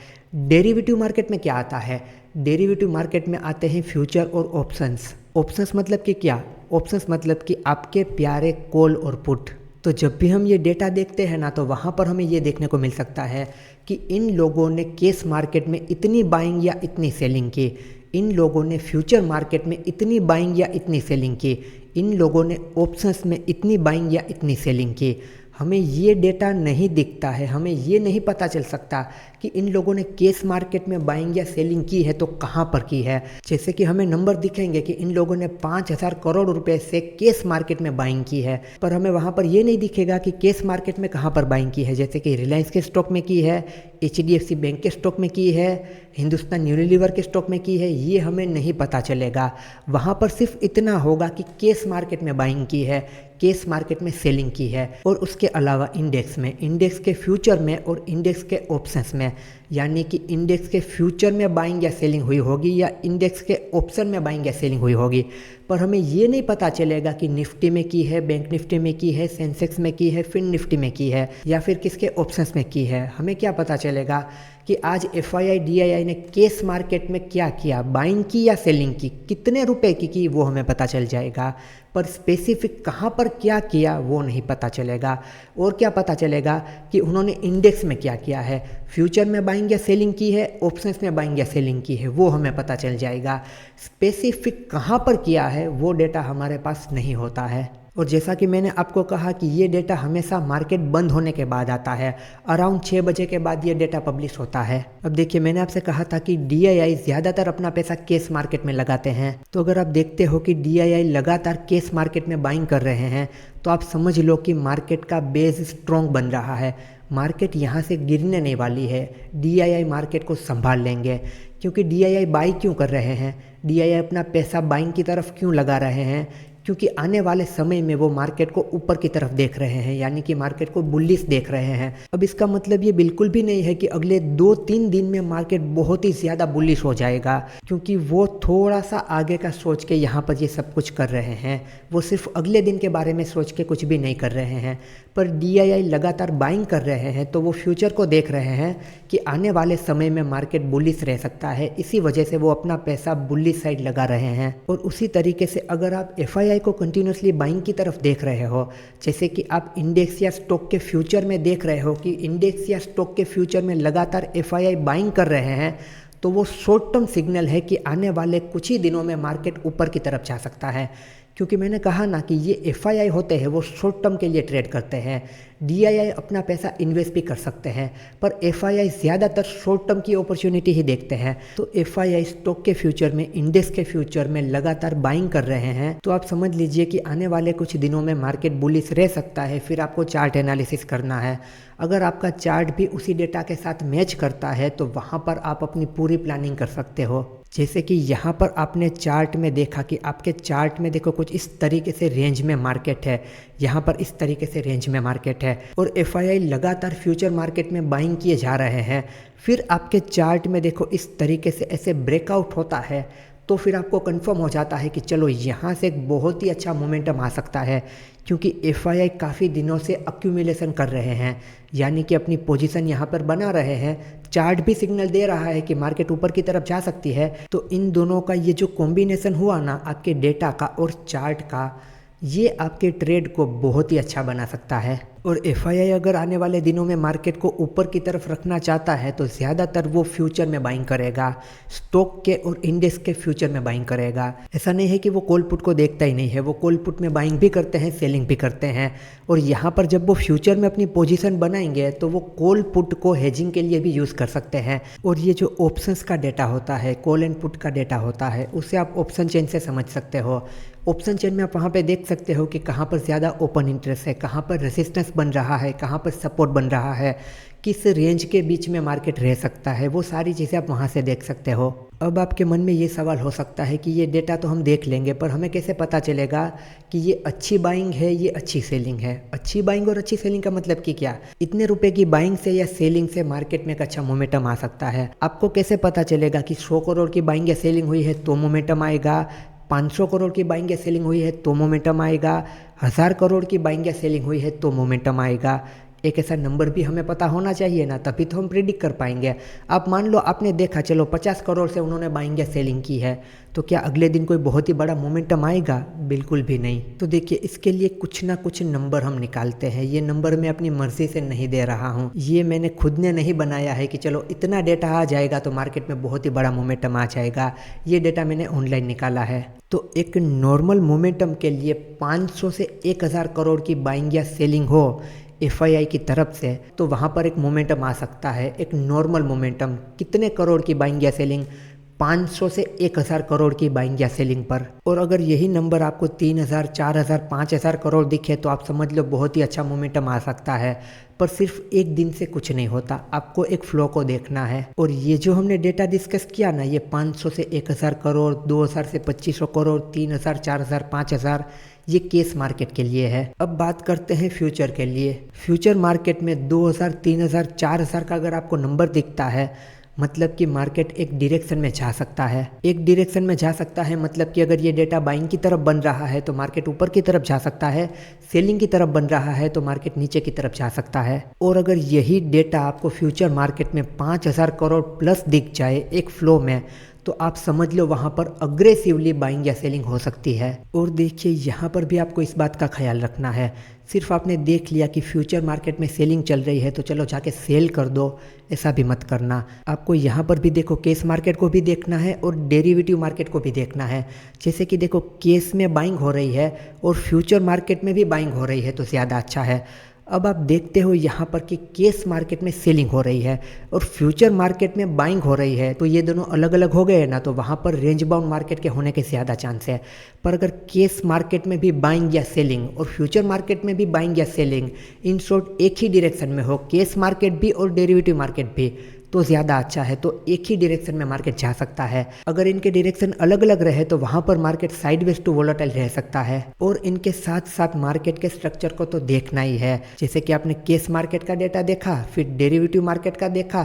डेरिवेटिव मार्केट में क्या आता है? डेरिवेटिव मार्केट में आते हैं फ्यूचर और ऑप्शंस। ऑप्शंस मतलब कि क्या? ऑप्शंस मतलब कि आपके प्यारे कॉल और पुट। तो जब भी हम ये डेटा देखते हैं ना, तो वहाँ पर हमें ये देखने को मिल सकता है कि इन लोगों ने केस मार्केट में इतनी बाइंग या इतनी सेलिंग की, इन लोगों ने फ्यूचर मार्केट में इतनी बाइंग या इतनी सेलिंग की, इन लोगों ने ऑप्शंस में इतनी बाइंग या इतनी सेलिंग की। हमें ये डेटा नहीं दिखता है, हमें ये नहीं पता चल सकता कि इन लोगों ने केस मार्केट में बाइंग या सेलिंग की है तो कहाँ पर की है। जैसे कि हमें नंबर दिखेंगे कि इन लोगों ने 5,000 करोड़ रुपए से केस मार्केट में बाइंग की है, पर हमें वहाँ पर ये नहीं दिखेगा कि केस मार्केट में कहाँ पर बाइंग की है। जैसे कि रिलायंस के स्टॉक में की है, HDFC बैंक के स्टॉक में की है, हिंदुस्तान यूनिलीवर के स्टॉक में की है, ये हमें नहीं पता चलेगा। वहाँ पर सिर्फ इतना होगा कि केस मार्केट में बाइंग की है, केस मार्केट में सेलिंग की है। और उसके अलावा इंडेक्स में, इंडेक्स के फ्यूचर में और इंडेक्स के ऑप्शंस में, यानी कि इंडेक्स के फ्यूचर में बाइंग या सेलिंग हुई होगी या इंडेक्स के ऑप्शन में बाइंग या सेलिंग हुई होगी। पर हमें ये नहीं पता चलेगा कि निफ्टी में की है, बैंक निफ्टी में की है, सेंसेक्स में की है, फिन निफ्टी में की है या फिर किसके ऑप्शंस में की है। हमें क्या पता चलेगा कि आज एफआईआई डीआईआई ने केस मार्केट में क्या किया, बाइंग की या सेलिंग की, कितने रुपए की वो हमें पता चल जाएगा। पर स्पेसिफिक कहाँ पर क्या किया वो नहीं पता चलेगा। और क्या पता चलेगा कि उन्होंने इंडेक्स में क्या किया है, फ्यूचर में बाइंग या सेलिंग की है, ऑप्शंस में बाइंग या सेलिंग की है, वो हमें पता चल जाएगा। स्पेसिफिक कहाँ पर किया है वो डेटा हमारे पास नहीं होता है। और जैसा कि मैंने आपको कहा कि ये डेटा हमेशा मार्केट बंद होने के बाद आता है, अराउंड 6 बजे के बाद ये डेटा पब्लिश होता है। अब देखिए मैंने आपसे कहा था कि डीआईआई ज़्यादातर अपना पैसा केस मार्केट में लगाते हैं। तो अगर आप देखते हो कि डीआईआई लगातार केस मार्केट में बाइंग कर रहे हैं तो आप समझ लो कि मार्केट का बेस स्ट्रॉन्ग बन रहा है। मार्केट यहाँ से गिरने नहीं वाली है, डीआईआई मार्केट को संभाल लेंगे। क्योंकि डीआईआई बाई क्यों कर रहे हैं, डीआईआई अपना पैसा बाइंग की तरफ क्यों लगा रहे हैं? क्योंकि आने वाले समय में वो मार्केट को ऊपर की तरफ देख रहे हैं, यानी कि मार्केट को बुलिश देख रहे हैं। अब इसका मतलब ये बिल्कुल भी नहीं है कि अगले 2-3 दिन में मार्केट बहुत ही ज़्यादा बुलिश हो जाएगा, क्योंकि वो थोड़ा सा आगे का सोच के यहाँ पर ये सब कुछ कर रहे हैं। वो सिर्फ अगले दिन के बारे में सोच के कुछ भी नहीं कर रहे हैं। पर डीआईआई लगातार बाइंग कर रहे हैं तो वो फ्यूचर को देख रहे हैं कि आने वाले समय में मार्केट बुलिश रह सकता है, इसी वजह से वो अपना पैसा बुलिश साइड लगा रहे हैं। और उसी तरीके से अगर आप एफआईआई को कंटिन्यूसली बाइंग की तरफ देख रहे हो, जैसे कि आप इंडेक्स या स्टॉक के फ्यूचर में देख रहे हो कि इंडेक्स या स्टॉक के फ्यूचर में लगातार एफआईआई बाइंग कर रहे हैं, तो वो शॉर्ट टर्म सिग्नल है कि आने वाले कुछ ही दिनों में मार्केट ऊपर की तरफ जा सकता है। क्योंकि मैंने कहा ना कि ये एफआईआई होते हैं वो शॉर्ट टर्म के लिए ट्रेड करते हैं। डीआईआई अपना पैसा इन्वेस्ट भी कर सकते हैं, पर एफआईआई ज़्यादातर शॉर्ट टर्म की अपॉर्चुनिटी ही देखते हैं। तो एफआईआई स्टॉक के फ्यूचर में, इंडेक्स के फ्यूचर में लगातार बाइंग कर रहे हैं। तो आप समझ लीजिए कि आने वाले कुछ दिनों में मार्केट बुलिश रह सकता है। फिर आपको चार्ट एनालिसिस करना है। अगर आपका चार्ट भी उसी डेटा के साथ मैच करता है तो वहाँ पर आप अपनी पूरी प्लानिंग कर सकते हो। जैसे कि यहाँ पर आपने चार्ट में देखा कि आपके चार्ट में देखो कुछ इस तरीके से रेंज में मार्केट है, यहाँ पर इस तरीके से रेंज में मार्केट है और एफआईआई लगातार फ्यूचर मार्केट में बाइंग किए जा रहे हैं। फिर आपके चार्ट में देखो इस तरीके से ऐसे ब्रेकआउट होता है, तो फिर आपको कंफर्म हो जाता है कि चलो यहाँ से एक बहुत ही अच्छा मोमेंटम आ सकता है। क्योंकि एफआईआई काफ़ी दिनों से अक्यूमुलेशन कर रहे हैं, यानी कि अपनी पोजीशन यहाँ पर बना रहे हैं। चार्ट भी सिग्नल दे रहा है कि मार्केट ऊपर की तरफ जा सकती है। तो इन दोनों का ये जो कॉम्बिनेशन हुआ ना, आपके डेटा का और चार्ट का, ये आपके ट्रेड को बहुत ही अच्छा बना सकता है। और एफआईआई अगर आने वाले दिनों में मार्केट को ऊपर की तरफ रखना चाहता है तो ज़्यादातर वो फ्यूचर में बाइंग करेगा, स्टॉक के और इंडेक्स के फ्यूचर में बाइंग करेगा। ऐसा नहीं है कि वो कॉल पुट को देखता ही नहीं है, वो कॉल पुट में बाइंग भी करते हैं, सेलिंग भी करते हैं। और यहाँ पर जब वो फ्यूचर में अपनी पोजीशन बनाएंगे तो वो कॉल पुट को हेजिंग के लिए भी यूज़ कर सकते हैं। और ये जो ऑप्शंस का डेटा होता है, कॉल एंड पुट का डेटा होता है, उसे आप ऑप्शन चेन से समझ सकते हो। ऑप्शन चेन में आप वहाँ पे देख सकते हो कि कहाँ पर ज़्यादा ओपन इंटरेस्ट है, कहाँ पर रेजिस्टेंस बन रहा है, कहाँ पर सपोर्ट बन रहा है, किस रेंज के बीच में मार्केट रह सकता है, वो सारी चीज़ें आप वहाँ से देख सकते हो। अब आपके मन में ये सवाल हो सकता है कि ये डेटा तो हम देख लेंगे, पर हमें कैसे पता चलेगा कि ये अच्छी बाइंग है, ये अच्छी सेलिंग है। अच्छी बाइंग और अच्छी सेलिंग का मतलब कि क्या? इतने रुपए की बाइंग से या सेलिंग से मार्केट में एक अच्छा मोमेंटम आ सकता है। आपको कैसे पता चलेगा कि 100 करोड़ की बाइंग या सेलिंग हुई है तो मोमेंटम आएगा, 500 करोड़ की बाइंग या सेलिंग हुई है तो मोमेंटम आएगा, 1000 करोड़ की बाइंग या सेलिंग हुई है तो मोमेंटम आएगा? एक ऐसा नंबर भी हमें पता होना चाहिए ना, तभी तो हम प्रिडिक्ट कर पाएंगे। आप मान लो आपने देखा, चलो 50 करोड़ से उन्होंने बाइंग या सेलिंग की है, तो क्या अगले दिन कोई बहुत ही बड़ा मोमेंटम आएगा? बिल्कुल भी नहीं। तो देखिए, इसके लिए कुछ ना कुछ नंबर हम निकालते हैं। ये नंबर मैं अपनी मर्जी से नहीं दे रहा हूँ, ये मैंने खुद ने नहीं बनाया है कि चलो इतना डेटा आ जाएगा तो मार्केट में बहुत ही बड़ा मोमेंटम आ जाएगा। ये डेटा मैंने ऑनलाइन निकाला है। तो एक नॉर्मल मोमेंटम के लिए 500 से 1000 करोड़ की बाइंग या सेलिंग हो एफआईआई की तरफ से, तो वहाँ पर एक मोमेंटम आ सकता है। एक नॉर्मल मोमेंटम कितने करोड़ की बाइंग या सेलिंग? 500 से 1000 करोड़ की बाइंग या सेलिंग पर। और अगर यही नंबर आपको 3000, 4000, 5000 करोड़ दिखे तो आप समझ लो बहुत ही अच्छा मोमेंटम आ सकता है। पर सिर्फ एक दिन से कुछ नहीं होता, आपको एक फ्लो को देखना है। और ये जो हमने डेटा डिस्कस किया ना, ये 500 से 1000 करोड़, 2000 से 2500 करोड़, 3000, 4000, 5000, ये केस मार्केट के लिए है। अब बात करते हैं फ्यूचर के लिए। फ्यूचर मार्केट में 2000, 3000, 4000 का अगर आपको नंबर दिखता है, मतलब कि मार्केट एक डायरेक्शन में जा सकता है। एक डायरेक्शन में जा सकता है मतलब कि अगर ये डेटा बाइंग की तरफ बन रहा है तो मार्केट ऊपर की तरफ जा सकता है, सेलिंग की तरफ बन रहा है तो मार्केट नीचे की तरफ जा सकता है। और अगर यही डेटा आपको फ्यूचर मार्केट में 5000 करोड़ प्लस दिख जाए एक फ्लो में, तो आप समझ लो वहाँ पर अग्रेसिवली बाइंग या सेलिंग हो सकती है। और देखिए, यहाँ पर भी आपको इस बात का ख्याल रखना है। सिर्फ आपने देख लिया कि फ्यूचर मार्केट में सेलिंग चल रही है तो चलो जाके सेल कर दो, ऐसा भी मत करना। आपको यहाँ पर भी देखो, केस मार्केट को भी देखना है और डेरिवेटिव मार्केट को भी देखना है। जैसे कि देखो, केस में बाइंग हो रही है और फ्यूचर मार्केट में भी बाइंग हो रही है तो ज़्यादा अच्छा है। अब आप देखते हो यहाँ पर कि केस मार्केट में सेलिंग हो रही है और फ्यूचर मार्केट में बाइंग हो रही है, तो ये दोनों अलग अलग हो गए ना, तो वहाँ पर रेंज बाउंड मार्केट के होने के ज़्यादा चांस है। पर अगर केस मार्केट में भी बाइंग या सेलिंग और फ्यूचर मार्केट में भी बाइंग या सेलिंग, इन शॉर्ट एक ही डायरेक्शन में हो, केस मार्केट भी और डेरिवेटिव मार्केट भी, तो ज़्यादा अच्छा है। तो एक ही डायरेक्शन में मार्केट जा सकता है। अगर इनके डायरेक्शन अलग अलग रहे तो वहाँ पर मार्केट साइडवेज टू वोलेटाइल रह सकता है। और इनके साथ साथ मार्केट के स्ट्रक्चर को तो देखना ही है। जैसे कि आपने केस मार्केट का डेटा देखा, फिर डेरिवेटिव मार्केट का देखा,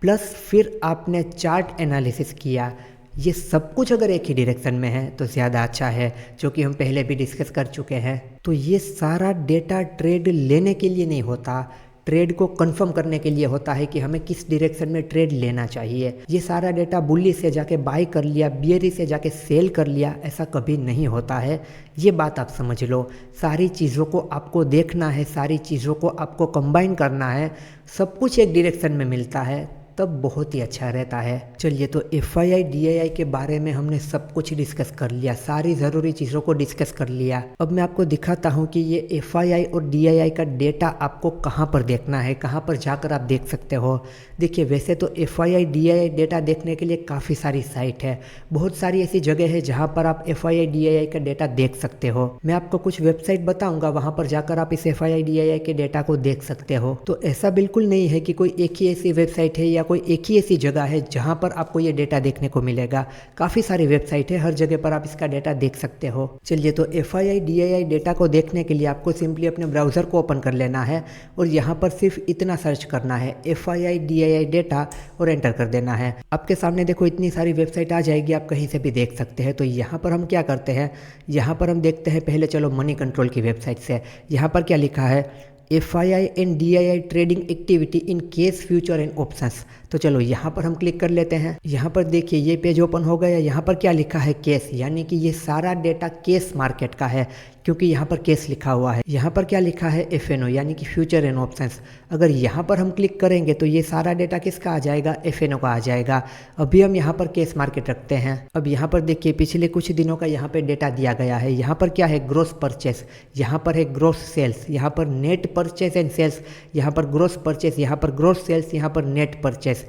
प्लस फिर आपने चार्ट एनालिसिस किया। ये सब कुछ अगर एक ही डायरेक्शन में है तो ज़्यादा अच्छा है, जो कि हम पहले भी डिस्कस कर चुके हैं। तो ये सारा डेटा ट्रेड लेने के लिए नहीं होता, ट्रेड को कंफर्म करने के लिए होता है कि हमें किस डायरेक्शन में ट्रेड लेना चाहिए। ये सारा डेटा बुल्ली से जाके बाय कर लिया, बियरी से जाके सेल कर लिया, ऐसा कभी नहीं होता है। ये बात आप समझ लो। सारी चीज़ों को आपको देखना है, सारी चीज़ों को आपको कंबाइन करना है। सब कुछ एक डायरेक्शन में मिलता है तब बहुत ही अच्छा रहता है। चलिए, तो एफआईआई डीआईआई के बारे में हमने सब कुछ डिस्कस कर लिया, सारी ज़रूरी चीज़ों को डिस्कस कर लिया। अब मैं आपको दिखाता हूँ कि ये एफआईआई और डीआईआई का डेटा आपको कहाँ पर देखना है, कहाँ पर जाकर आप देख सकते हो। देखिए, वैसे तो एफआईआई डीआईआई डेटा देखने के लिए काफ़ी सारी साइट है, बहुत सारी ऐसी जगह है जहाँ पर आप एफआईआई डीआईआई का डेटा देख सकते हो। मैं आपको कुछ वेबसाइट बताऊँगा, वहाँ पर जाकर आप इस एफआईआई डीआईआई के डेटा को देख सकते हो। तो ऐसा बिल्कुल नहीं है कि कोई एक ही ऐसी वेबसाइट है या या कोई एक ही ऐसी जगह है जहां पर आपको ये डेटा देखने को मिलेगा। काफ़ी सारी वेबसाइट है, हर जगह पर आप इसका डेटा देख सकते हो। चलिए, तो FII DII डेटा को देखने के लिए आपको सिंपली अपने ब्राउज़र को ओपन कर लेना है और यहाँ पर सिर्फ इतना सर्च करना है FII DII डेटा और एंटर कर देना है। आपके सामने देखो इतनी सारी वेबसाइट आ जाएगी, आप कहीं से भी देख सकते हैं। तो यहाँ पर हम क्या करते हैं, यहाँ पर हम देखते हैं पहले चलो मनी कंट्रोल की वेबसाइट से। यहाँ पर क्या लिखा है, FII and DII trading activity in case future and options. तो चलो यहाँ पर हम क्लिक कर लेते हैं। यहाँ पर देखिए ये पेज ओपन हो गया। यहाँ पर क्या लिखा है, केस, यानी कि ये सारा डेटा केस मार्केट का है, क्योंकि यहाँ पर केस लिखा हुआ है। यहाँ पर क्या लिखा है, FNO यानी कि फ्यूचर एंड ऑप्शंस। अगर यहाँ पर हम क्लिक करेंगे तो ये सारा डेटा किसका आ जाएगा, FNO का आ जाएगा। अभी हम यहाँ पर केस मार्केट रखते हैं। अब यहाँ पर देखिए पिछले कुछ दिनों का यहाँ पे डेटा दिया गया है। यहाँ पर क्या है, ग्रोस परचेस, यहाँ पर है ग्रोस सेल्स, यहाँ पर नेट परचेस एंड सेल्स, यहाँ पर ग्रोस परचेस, यहाँ पर ग्रोस सेल्स, यहाँ पर नेट परचेस।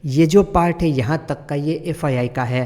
ये जो पार्ट है यहाँ तक का ये FII का है,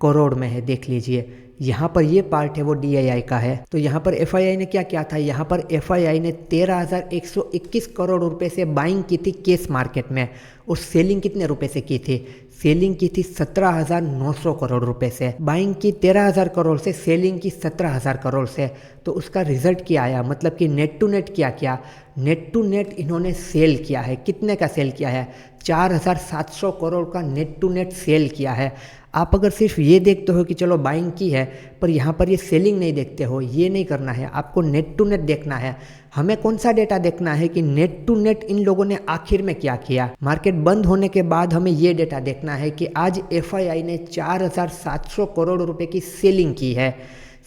करोड़ में है, देख लीजिए। यहाँ पर ये पार्ट है वो DII का है। तो यहाँ पर FII ने क्या किया था, यहाँ पर FII ने 13,121 करोड़ रुपए से बाइंग की थी केस मार्केट में, और सेलिंग कितने रुपए से की थी, सेलिंग की थी 17,900 करोड़ रुपए से। बाइंग की 13,000 करोड़ से, सेलिंग की 17,000 करोड़ से। तो उसका रिजल्ट क्या आया, मतलब कि नेट टू नेट क्या किया, नेट टू नेट इन्होंने सेल किया है। कितने का सेल किया है, 4,700 करोड़ का नेट टू नेट सेल किया है। आप अगर सिर्फ ये देखते हो कि चलो बाइंग की है, पर यहाँ पर ये सेलिंग नहीं देखते हो, ये नहीं करना है, आपको नेट टू नेट देखना है। हमें कौन सा डेटा देखना है कि नेट टू नेट इन लोगों ने आखिर में क्या किया। मार्केट बंद होने के बाद हमें ये डेटा देखना है कि आज FII ने 4,700 करोड़ रुपए की सेलिंग की है।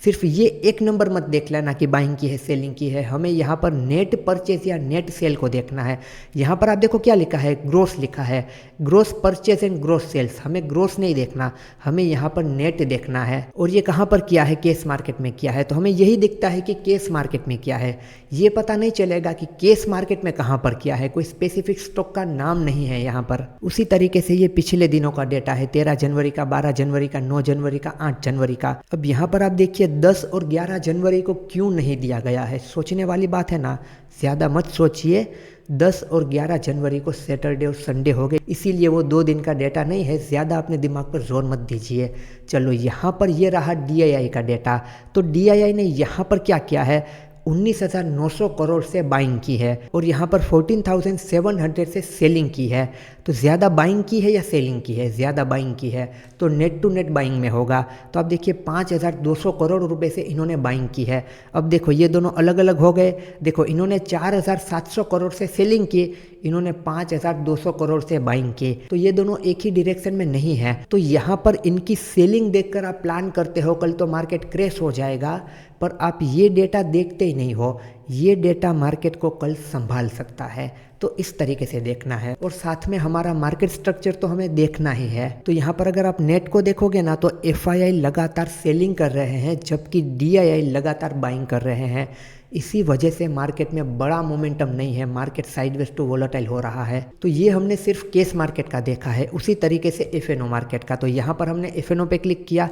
सिर्फ ये एक नंबर मत देख लेना कि बाइंग की है, सेलिंग की है, हमें यहाँ पर नेट परचेज या नेट सेल को देखना है। यहाँ पर आप देखो क्या लिखा है, ग्रोस लिखा है, gross purchase and gross sales. हमें ग्रोस नहीं देखना, हमें यहाँ पर नेट देखना है। और ये कहाँ पर किया है, केस मार्केट में किया है। तो हमें यही दिखता है कि केस मार्केट में किया है। ये पता नहीं चलेगा कि केस मार्केट में कहाँ पर किया है, कोई स्पेसिफिक स्टॉक का नाम नहीं है यहाँ पर। उसी तरीके से ये पिछले दिनों का डेटा है, 13 जनवरी का, 12 जनवरी का, 9 जनवरी का, 8 जनवरी का। अब यहाँ पर आप देखिए 10 और 11 जनवरी को क्यों नहीं दिया गया है। सोचने वाली बात है ना, ज़्यादा मत सोचिए। 10 और 11 जनवरी को सैटरडे और संडे हो गए, इसीलिए वो 2 दिन का डेटा नहीं है। ज़्यादा अपने दिमाग पर जोर मत दीजिए। चलो यहाँ पर ये रहा DII का डेटा। तो DII ने यहाँ पर क्या किया है, 19,900 करोड़ से बाइंग की है, और यहाँ पर 14,700 से सेलिंग की है। तो ज़्यादा बाइंग की है या सेलिंग की है, ज़्यादा बाइंग की है, तो नेट टू नेट बाइंग में होगा। तो आप देखिए 5,200 करोड़ रुपए से इन्होंने बाइंग की है। अब देखो ये दोनों अलग अलग हो गए। देखो इन्होंने 4,700 करोड़ से सेलिंग की, इन्होंने 5,200 करोड़ से बाइंग की। तो ये दोनों एक ही डायरेक्शन में नहीं है। तो यहाँ पर इनकी सेलिंग देखकर आप प्लान करते हो कल तो मार्केट क्रैश हो जाएगा, पर आप ये डेटा देखते ही नहीं हो। ये डेटा मार्केट को कल संभाल सकता है। तो इस तरीके से देखना है, और साथ में हमारा मार्केट स्ट्रक्चर तो हमें देखना ही है। तो यहाँ पर अगर आप नेट को देखोगे ना, तो FII लगातार सेलिंग कर रहे हैं, जबकि DII लगातार बाइंग कर रहे हैं। इसी वजह से मार्केट में बड़ा मोमेंटम नहीं है, मार्केट साइडवेज टू वोलेटाइल हो रहा है। तो ये हमने सिर्फ केस मार्केट का देखा है। उसी तरीके से FNO मार्केट का, तो यहाँ पर हमने FNO पे क्लिक किया।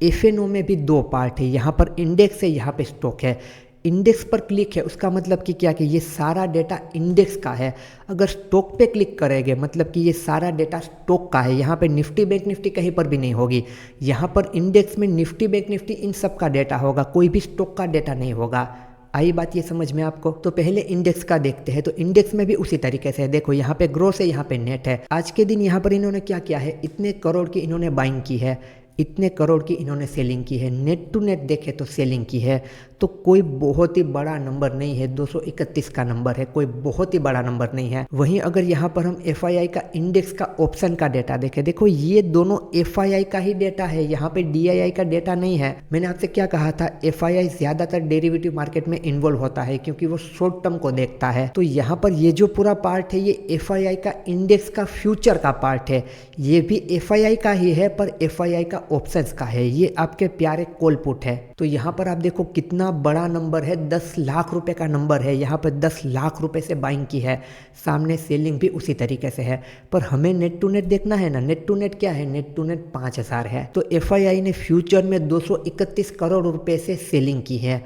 FNO में भी 2 पार्ट है, यहाँ पर इंडेक्स है, यहाँ पे स्टॉक है। इंडेक्स पर क्लिक है, उसका मतलब कि क्या, कि ये सारा डेटा इंडेक्स का है। अगर स्टॉक पे क्लिक करेंगे मतलब कि ये सारा डेटा स्टॉक का है। यहाँ पे निफ्टी बैंक निफ्टी कहीं पर भी नहीं होगी, यहाँ पर इंडेक्स में निफ्टी बैंक निफ्टी इन सब का डेटा होगा, कोई भी स्टॉक का डेटा नहीं होगा। आई बात ये समझ में आपको। तो पहले इंडेक्स का देखते हैं। तो इंडेक्स में भी उसी तरीके से देखो, यहाँ पे ग्रोस है, यहाँ पे नेट है। आज के दिन यहाँ पर इन्होंने क्या किया है, इतने करोड़ की इन्होंने बाइंग की है, इतने करोड़ की इन्होंने सेलिंग की है। नेट टू नेट देखे तो सेलिंग की है, तो कोई बहुत ही बड़ा नंबर नहीं है। 231 का नंबर है, कोई बहुत ही बड़ा नंबर नहीं है। वहीं अगर यहाँ पर हम FII का इंडेक्स का ऑप्शन का डेटा देखें, देखो ये दोनों FII का ही डेटा है, यहाँ पे DII का डेटा नहीं है। मैंने आपसे क्या कहा था, FII ज्यादातर डेरिवेटिव मार्केट में इन्वॉल्व होता है, क्योंकि वो शॉर्ट टर्म को देखता है। तो यहाँ पर ये जो पूरा पार्ट है, ये FII का इंडेक्स का फ्यूचर का पार्ट है। ये भी FII का ही है, पर FII का ऑप्शंस का है। ये आपके प्यारे कॉल पुट है। तो यहाँ पर आप देखो कितना बड़ा नंबर है, 10 लाख रुपए का नंबर है। यहाँ पर 10 लाख रुपए से बाइंग की है, सामने सेलिंग भी उसी तरीके से है। पर हमें नेट टू नेट देखना है ना। नेट टू नेट क्या है, नेट टू नेट 5,000 है। तो FII ने फ्यूचर में 231 करोड़ रुपए से सेलिंग की है।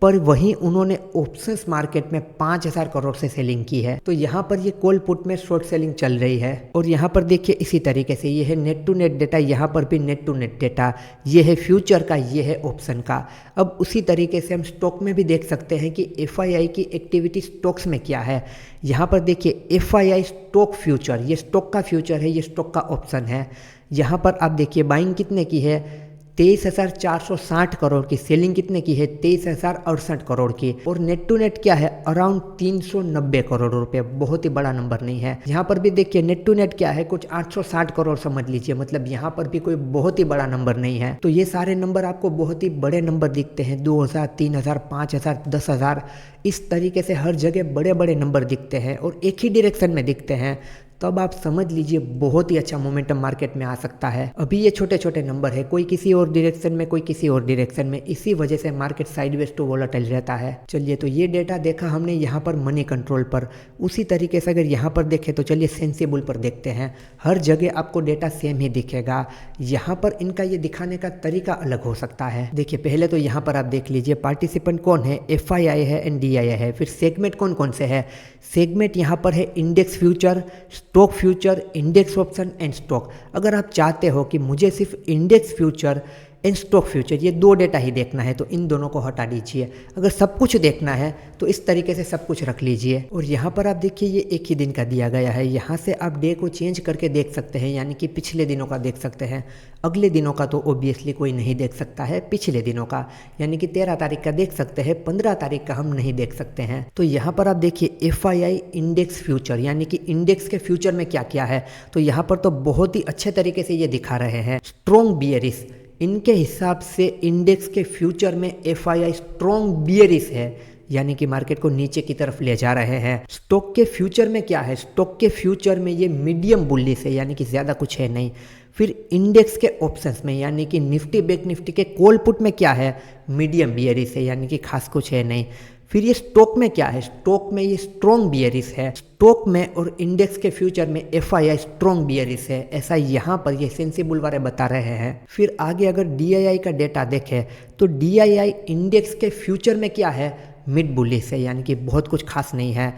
पर वहीं उन्होंने ऑप्शंस मार्केट में 5,000 करोड़ से सेलिंग की है। तो यहाँ पर ये कॉल पुट में शॉर्ट सेलिंग चल रही है। और यहाँ पर देखिए इसी तरीके से ये है नेट टू नेट डेटा, यहाँ पर भी नेट टू नेट डेटा, ये है फ्यूचर का, ये है ऑप्शन का। अब उसी तरीके से हम स्टॉक में भी देख सकते हैं कि FII की एक्टिविटी स्टॉक्स में क्या है। यहाँ पर देखिए FII स्टॉक फ्यूचर, ये स्टॉक का फ्यूचर है, ये स्टॉक का ऑप्शन है। यहाँ पर आप देखिए बाइंग कितने की है, 23,460 करोड़ की, सेलिंग कितने की है, 23,068 करोड़ की। और नेट टू नेट क्या है, अराउंड 390 करोड़ रुपए, बहुत ही बड़ा नंबर नहीं है। यहाँ पर भी देखिए नेट टू नेट क्या है, कुछ 860 करोड़ समझ लीजिए, मतलब यहाँ पर भी कोई बहुत ही बड़ा नंबर नहीं है। तो ये सारे नंबर आपको बहुत ही बड़े नंबर दिखते हैं, 2,000, 3,000, 5,000, 10,000, इस तरीके से हर जगह बड़े बड़े नंबर दिखते हैं और एक ही डायरेक्शन में दिखते हैं। तब आप समझ लीजिए बहुत ही अच्छा मोमेंटम मार्केट में आ सकता है। अभी ये छोटे छोटे नंबर है, कोई किसी और डायरेक्शन में, कोई किसी और डायरेक्शन में, इसी वजह से मार्केट साइडवेज टू वोलेटाइल रहता है। चलिए, तो ये डेटा देखा हमने यहाँ पर मनी कंट्रोल पर। उसी तरीके से अगर यहाँ पर देखें तो चलिए सेंसिबल पर देखते हैं। हर जगह आपको डेटा सेम ही दिखेगा, यहाँ पर इनका ये दिखाने का तरीका अलग हो सकता है। देखिए पहले तो यहाँ पर आप देख लीजिए पार्टिसिपेंट कौन है, FII है एंड DII है। फिर सेगमेंट कौन कौन से है, सेगमेंट यहाँ पर है index future, stock future, index option and stock. अगर आप चाहते हो कि मुझे सिर्फ index future and stock future ये दो डेटा ही देखना है तो इन दोनों को हटा दीजिए। अगर सब कुछ देखना है तो इस तरीके से सब कुछ रख लीजिए। और यहाँ पर आप देखिए ये एक ही दिन का दिया गया है, यहाँ से आप डे को चेंज करके देख सकते हैं, यानी कि पिछले दिनों का देख सकते हैं। अगले दिनों का तो ओबियसली कोई नहीं देख सकता है, पिछले दिनों का यानी कि 13 तारीख का देख सकते हैं, 15 तारीख का हम नहीं देख सकते हैं। तो यहाँ पर आप देखिए FII इंडेक्स फ्यूचर, यानी कि इंडेक्स के फ्यूचर में क्या क्या है, तो यहाँ पर तो बहुत ही अच्छे तरीके से ये दिखा रहे हैं। स्ट्रॉन्ग बियरिश, इनके हिसाब से इंडेक्स के फ्यूचर में FII स्ट्रॉन्ग बियरिश है, यानी कि मार्केट को नीचे की तरफ ले जा रहे हैं। स्टॉक के फ्यूचर में क्या है, स्टॉक के फ्यूचर में ये मीडियम बुलिश है, यानी कि ज़्यादा कुछ है नहीं। फिर इंडेक्स के ऑप्शंस में यानी कि निफ्टी बैंक निफ्टी के कॉल पुट में क्या है, मीडियम बियरिश है, यानी कि खास कुछ है नहीं। फिर ये स्टॉक में क्या है, स्टॉक में ये स्ट्रॉन्ग बियरिश है। स्टॉक में और इंडेक्स के फ्यूचर में FII स्ट्रॉन्ग बियरिश है, ऐसा यहाँ पर ये सेंसिबल वाले बता रहे हैं। फिर आगे अगर DII का डेटा देखें तो DII इंडेक्स के फ्यूचर में क्या है, मिड बुलिश है, यानी कि बहुत कुछ खास नहीं है।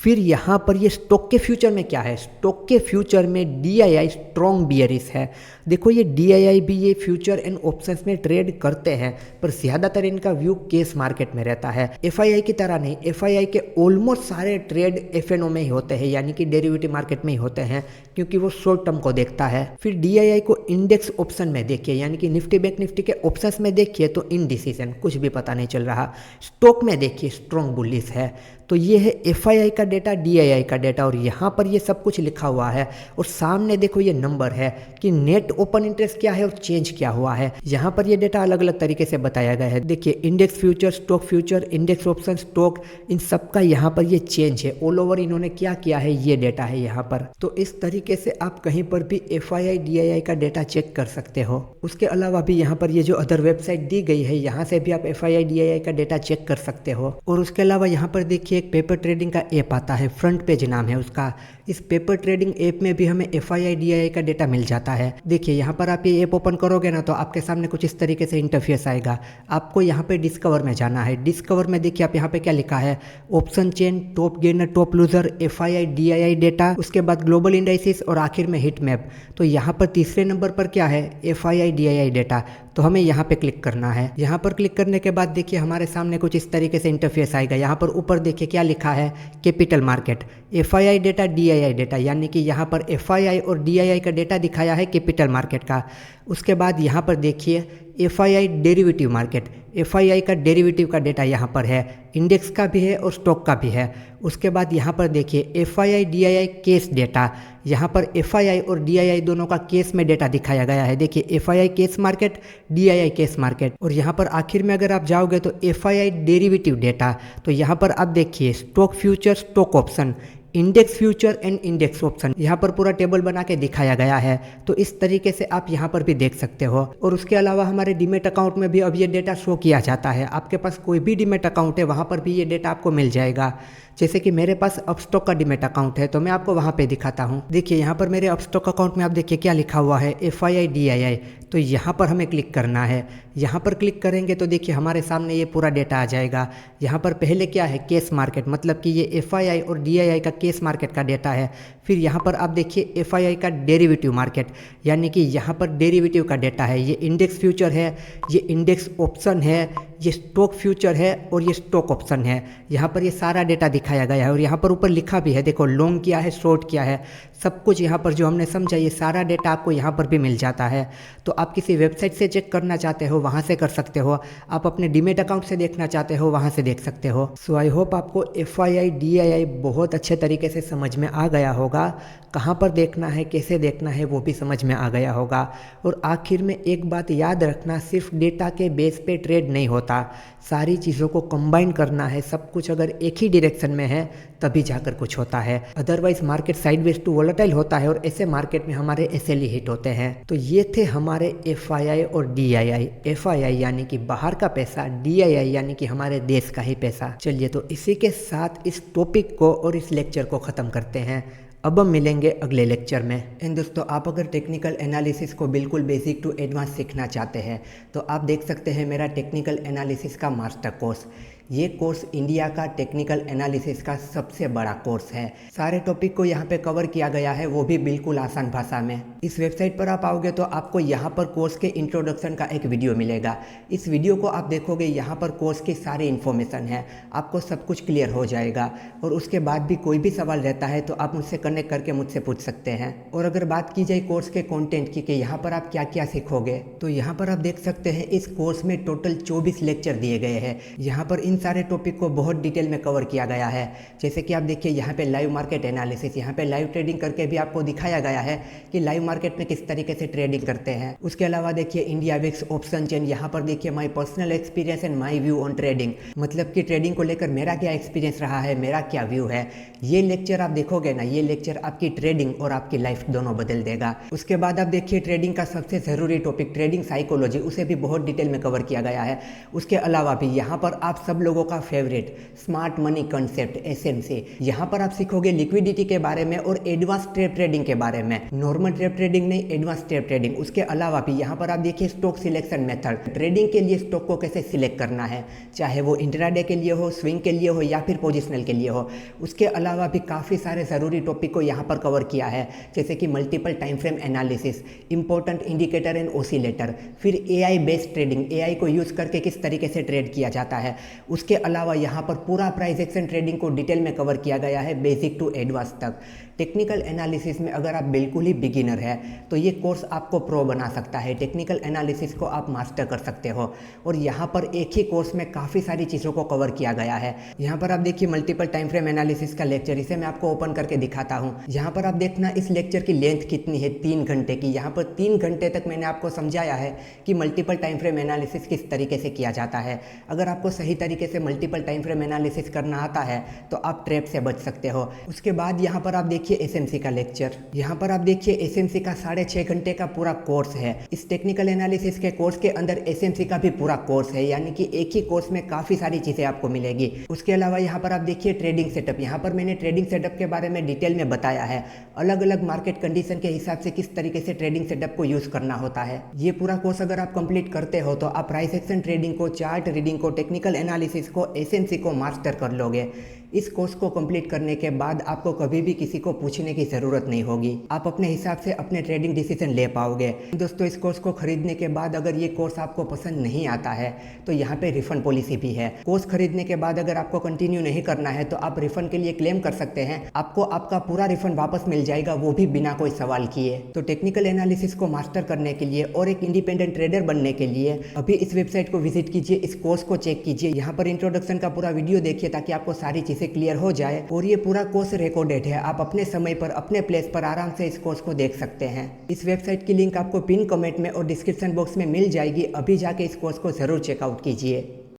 फिर यहाँ पर ये स्टॉक के फ्यूचर में क्या है, स्टॉक के फ्यूचर में DII स्ट्रॉन्ग बियरिश है। देखो ये DII भी ये फ्यूचर एंड ऑप्शंस में ट्रेड करते हैं, पर ज़्यादातर इनका व्यू केस मार्केट में रहता है, FII की तरह नहीं। FII के ऑलमोस्ट सारे ट्रेड FNO में ही होते हैं, यानी कि डेरिवेटिव मार्केट में ही होते हैं, क्योंकि वो शॉर्ट टर्म को देखता है। फिर DII को इंडेक्स ऑप्शन में देखिए, यानी कि निफ्टी बैंक निफ्टी के ऑप्शंस में देखिए तो इनडिसीजन, कुछ भी पता नहीं चल रहा। स्टॉक में देखिए स्ट्रॉन्ग बुलिश है। तो ये है FII का डेटा, DII का डेटा, और यहाँ पर ये सब कुछ लिखा हुआ है। और सामने देखो ये नंबर है कि नेट ओपन इंटरेस्ट क्या है और चेंज क्या हुआ है। यहाँ पर ये डेटा अलग अलग तरीके से बताया गया है। देखिए index future, stock future, index option, stock, इन सब का यहाँ पर ये चेंज है। ऑल ओवर इन्होंने क्या किया है ये डेटा है यहाँ पर। तो इस तरीके से आप कहीं पर भी FII DII का डेटा चेक कर सकते हो। उसके अलावा भी यहाँ पर ये जो अदर वेबसाइट दी गई है, यहाँ से भी आप FII DII का डेटा चेक कर सकते हो। और उसके अलावा यहाँ पर देखिए एक पेपर ट्रेडिंग का ऐप आता है, फ्रंट पेज नाम है उसका। इस पेपर ट्रेडिंग ऐप में भी हमें FII DII का डेटा मिल जाता है। देखिए यहाँ पर आप ये ऐप ओपन करोगे ना तो आपके सामने कुछ इस तरीके से इंटरफेस आएगा। आपको यहाँ पे डिस्कवर में जाना है। डिस्कवर में देखिए आप यहाँ पे क्या लिखा है, option chain, top gainer, top loser, FII DII data, उसके बाद ग्लोबल इंडाइसिस और आखिर में हिट मैप। तो यहाँ पर तीसरे नंबर पर क्या है, FII DII डेटा। तो हमें यहाँ पे क्लिक करना है। यहाँ पर क्लिक करने के बाद देखिए हमारे सामने कुछ इस तरीके से इंटरफेस आएगा। यहाँ पर ऊपर देखिए क्या लिखा है, capital market, FII data, DII data, यानी कि यहाँ पर FII और DII का डेटा दिखाया है कैपिटल मार्केट का। उसके बाद यहाँ पर देखिए FII डेरिवेटिव मार्केट, FII का डेरिवेटिव का डेटा यहाँ पर है, इंडेक्स का भी है और स्टॉक का भी है। उसके बाद यहाँ पर देखिए FII DII केस डेटा, यहाँ पर FII और DII दोनों का केस में डेटा दिखाया गया है। देखिए FII case market, DII case market. और यहाँ पर आखिर में अगर आप जाओगे तो FII डेरिवेटिव डेटा, तो यहाँ पर आप देखिए stock future, stock option, index future and index option, यहाँ पर पूरा टेबल बना के दिखाया गया है। तो इस तरीके से आप यहाँ पर भी देख सकते हो। और उसके अलावा हमारे डीमेट अकाउंट में भी अब ये डेटा शो किया जाता है। आपके पास कोई भी डीमेट अकाउंट है वहाँ पर भी ये डेटा आपको मिल जाएगा। जैसे कि मेरे पास अपस्टॉक का डीमैट अकाउंट है, तो मैं आपको वहाँ पे दिखाता हूँ। देखिए यहाँ पर मेरे अपस्टॉक अकाउंट में आप देखिए क्या लिखा हुआ है, FII DII। तो यहाँ पर हमें क्लिक करना है। यहाँ पर क्लिक करेंगे तो देखिए हमारे सामने ये पूरा डेटा आ जाएगा। यहाँ पर पहले क्या है, केस मार्केट, मतलब कि ये FII और DII का केस मार्केट का डेटा है। फिर यहाँ पर आप देखिए FII का डेरिवेटिव मार्केट, यानी कि यहाँ पर डेरिवेटिव का डेटा है। ये इंडेक्स फ्यूचर है, ये इंडेक्स ऑप्शन है, ये स्टॉक फ्यूचर है और ये स्टॉक ऑप्शन है। यहाँ पर ये सारा डेटा दिखाया गया है और यहाँ पर ऊपर लिखा भी है, देखो लॉन्ग क्या है, शॉर्ट क्या है, सब कुछ यहाँ पर जो हमने समझा ये सारा डेटा आपको यहाँ पर भी मिल जाता है। तो आप किसी वेबसाइट से चेक करना चाहते हो वहाँ से कर सकते हो, आप अपने डीमैट अकाउंट से देखना चाहते हो वहाँ से देख सकते हो। सो आई होप आपको FII DII बहुत अच्छे तरीके से समझ में आ गया होगा। कहाँ पर देखना है, कैसे देखना है, वो भी समझ में आ गया होगा। और आखिर में एक बात याद रखना, सिर्फ डेटा के बेस पे ट्रेड नहीं होता, सारी चीज़ों को कंबाइन करना है। सब कुछ अगर एक ही डायरेक्शन में है तभी जाकर कुछ होता है, otherwise market sideways to volatile होता है और ऐसे मार्केट में हमारे SL ही हिट होते हैं। तो ये थे हमारे FII और DII। FII यानी कि बाहर का पैसा, DII यानी कि हमारे देश का ही पैसा। चलिए तो इसी के साथ इस टॉपिक को और इस लेक्चर को ख़त्म करते हैं। अब हम मिलेंगे अगले लेक्चर में। एंड दोस्तों, आप अगर टेक्निकल एनालिसिस को बिल्कुल बेसिक टू एडवांस सीखना चाहते हैं तो आप देख सकते हैं मेरा टेक्निकल एनालिसिस का मास्टर कोर्स। ये कोर्स इंडिया का टेक्निकल एनालिसिस का सबसे बड़ा कोर्स है। सारे टॉपिक को यहाँ पे कवर किया गया है, वो भी बिल्कुल आसान भाषा में। इस वेबसाइट पर आप आओगे तो आपको यहाँ पर कोर्स के इंट्रोडक्शन का एक वीडियो मिलेगा। इस वीडियो को आप देखोगे, यहाँ पर कोर्स की सारी इन्फॉर्मेशन है, आपको सब कुछ क्लियर हो जाएगा। और उसके बाद भी कोई भी सवाल रहता है तो आप मुझसे कनेक्ट करके मुझसे पूछ सकते हैं। और अगर बात की जाए कोर्स के कंटेंट की कि यहाँ पर आप क्या क्या सीखोगे, तो यहाँ पर आप देख सकते हैं इस कोर्स में टोटल 24 लेक्चर दिए गए हैं। यहाँ पर इन सारे टॉपिक को बहुत डिटेल में कवर किया गया है। जैसे कि आप देखिए यहाँ पे लाइव मार्केट एनालिसिस, यहाँ पे लाइव ट्रेडिंग करके भी आपको दिखाया गया है कि लाइव मार्केट में किस तरीके से ट्रेडिंग करते हैं। उसके अलावा देखिए इंडिया विक्स ऑप्शन चेन, यहाँ पर देखिए my personal experience and my view on trading, मतलब कि ट्रेडिंग को लेकर मेरा क्या एक्सपीरियंस रहा है, मेरा क्या व्यू है। ये लेक्चर आप देखोगे ना, ये लेक्चर आपकी ट्रेडिंग और आपकी लाइफ दोनों बदल देगा। उसके बाद आप देखिए ट्रेडिंग का सबसे ज़रूरी टॉपिक ट्रेडिंग साइकोलॉजी, उसे भी बहुत डिटेल में कवर किया गया है। उसके अलावा भी यहाँ पर आप सब लोगों का favourite smart money concept SMC, यहाँ पर आप सीखोगे लिक्विडिटी के बारे में और एडवांस ट्रेडिंग के बारे में। नॉर्मल ट्रेडिंग नहीं, एडवांस ट्रेडिंग। उसके अलावा भी यहाँ पर आप देखिए स्टॉक सिलेक्शन मेथड, ट्रेडिंग के लिए स्टॉक को कैसे सिलेक्ट करना है, चाहे वो इंट्राडे के लिए हो, स्विंग के लिए हो या फिर पोजिशनल के लिए हो। उसके अलावा भी काफ़ी सारे ज़रूरी टॉपिक को यहाँ पर कवर किया है, जैसे कि multiple time frame analysis, important indicator and oscillator, फिर AI बेस्ड ट्रेडिंग, AI को यूज़ करके किस तरीके से ट्रेड किया जाता है। उसके अलावा यहाँ पर पूरा प्राइस एक्शन ट्रेडिंग को डिटेल में कवर किया गया है, बेसिक टू एडवांस तक। टेक्निकल एनालिसिस में अगर आप बिल्कुल ही बिगिनर है तो ये कोर्स आपको प्रो बना सकता है। टेक्निकल एनालिसिस को आप मास्टर कर सकते हो और यहाँ पर एक ही कोर्स में काफ़ी सारी चीज़ों को कवर किया गया है। यहाँ पर आप देखिए मल्टीपल टाइम फ्रेम एनालिसिस का लेक्चर, इसे मैं आपको ओपन करके दिखाता हूँ। यहाँ पर आप देखना इस लेक्चर की लेंथ कितनी है, 3 घंटे की। यहाँ पर 3 घंटे तक मैंने आपको समझाया है कि मल्टीपल टाइम फ्रेम एनालिसिस किस तरीके से किया जाता है। अगर आपको सही तरीके से मल्टीपल टाइम फ्रेम एनालिसिस करना आता है तो आप ट्रैप से बच सकते हो। उसके बाद यहाँ पर आप देखिए SMC का लेक्चर, यहाँ पर आप देखिए SMC का 6.5 घंटे का पूरा कोर्स है। इस टेक्निकल एनालिसिस के कोर्स के अंदर SMC का भी पूरा कोर्स है, यानी कि एक ही कोर्स में काफ़ी सारी चीज़ें आपको मिलेगी। उसके अलावा यहाँ पर आप देखिए ट्रेडिंग सेटअप, यहाँ पर मैंने ट्रेडिंग सेटअप के बारे में डिटेल में बताया है, अलग अलग मार्केट कंडीशन के हिसाब से किस तरीके से ट्रेडिंग सेटअप को यूज़ करना होता है। ये पूरा कोर्स अगर आप कंप्लीट करते हो तो आप प्राइस एक्शन ट्रेडिंग को, चार्ट रीडिंग को, टेक्निकल एनालिसिस को, SMC को मास्टर कर लोगे। इस कोर्स को कंप्लीट करने के बाद आपको कभी भी किसी को पूछने की ज़रूरत नहीं होगी, आप अपने हिसाब से अपने ट्रेडिंग डिसीजन ले पाओगे। दोस्तों, इस कोर्स को खरीदने के बाद अगर ये कोर्स आपको पसंद नहीं आता है तो यहाँ पे रिफंड पॉलिसी भी है। कोर्स खरीदने के बाद अगर आपको कंटिन्यू नहीं करना है तो आप रिफंड के लिए क्लेम कर सकते हैं, आपको आपका पूरा रिफंड वापस मिल जाएगा, वो भी बिना कोई सवाल किए। तो टेक्निकल एनालिसिस को मास्टर करने के लिए और एक इंडिपेंडेंट ट्रेडर बनने के लिए अभी इस वेबसाइट को विजिट कीजिए, इस कोर्स को चेक कीजिए, यहाँ पर इंट्रोडक्शन का पूरा वीडियो देखिए ताकि आपको सारी चीज़ें क्लियर हो जाए। और ये पूरा कोर्स रिकॉर्डेड है, आप अपने समय पर अपने प्लेस पर आराम से इस कोर्स को देख सकते हैं। इस वेबसाइट की लिंक आपको पिन कमेंट में और डिस्क्रिप्शन बॉक्स में मिल जाएगी, अभी जाके इस कोर्स को जरूर चेकआउट कीजिए।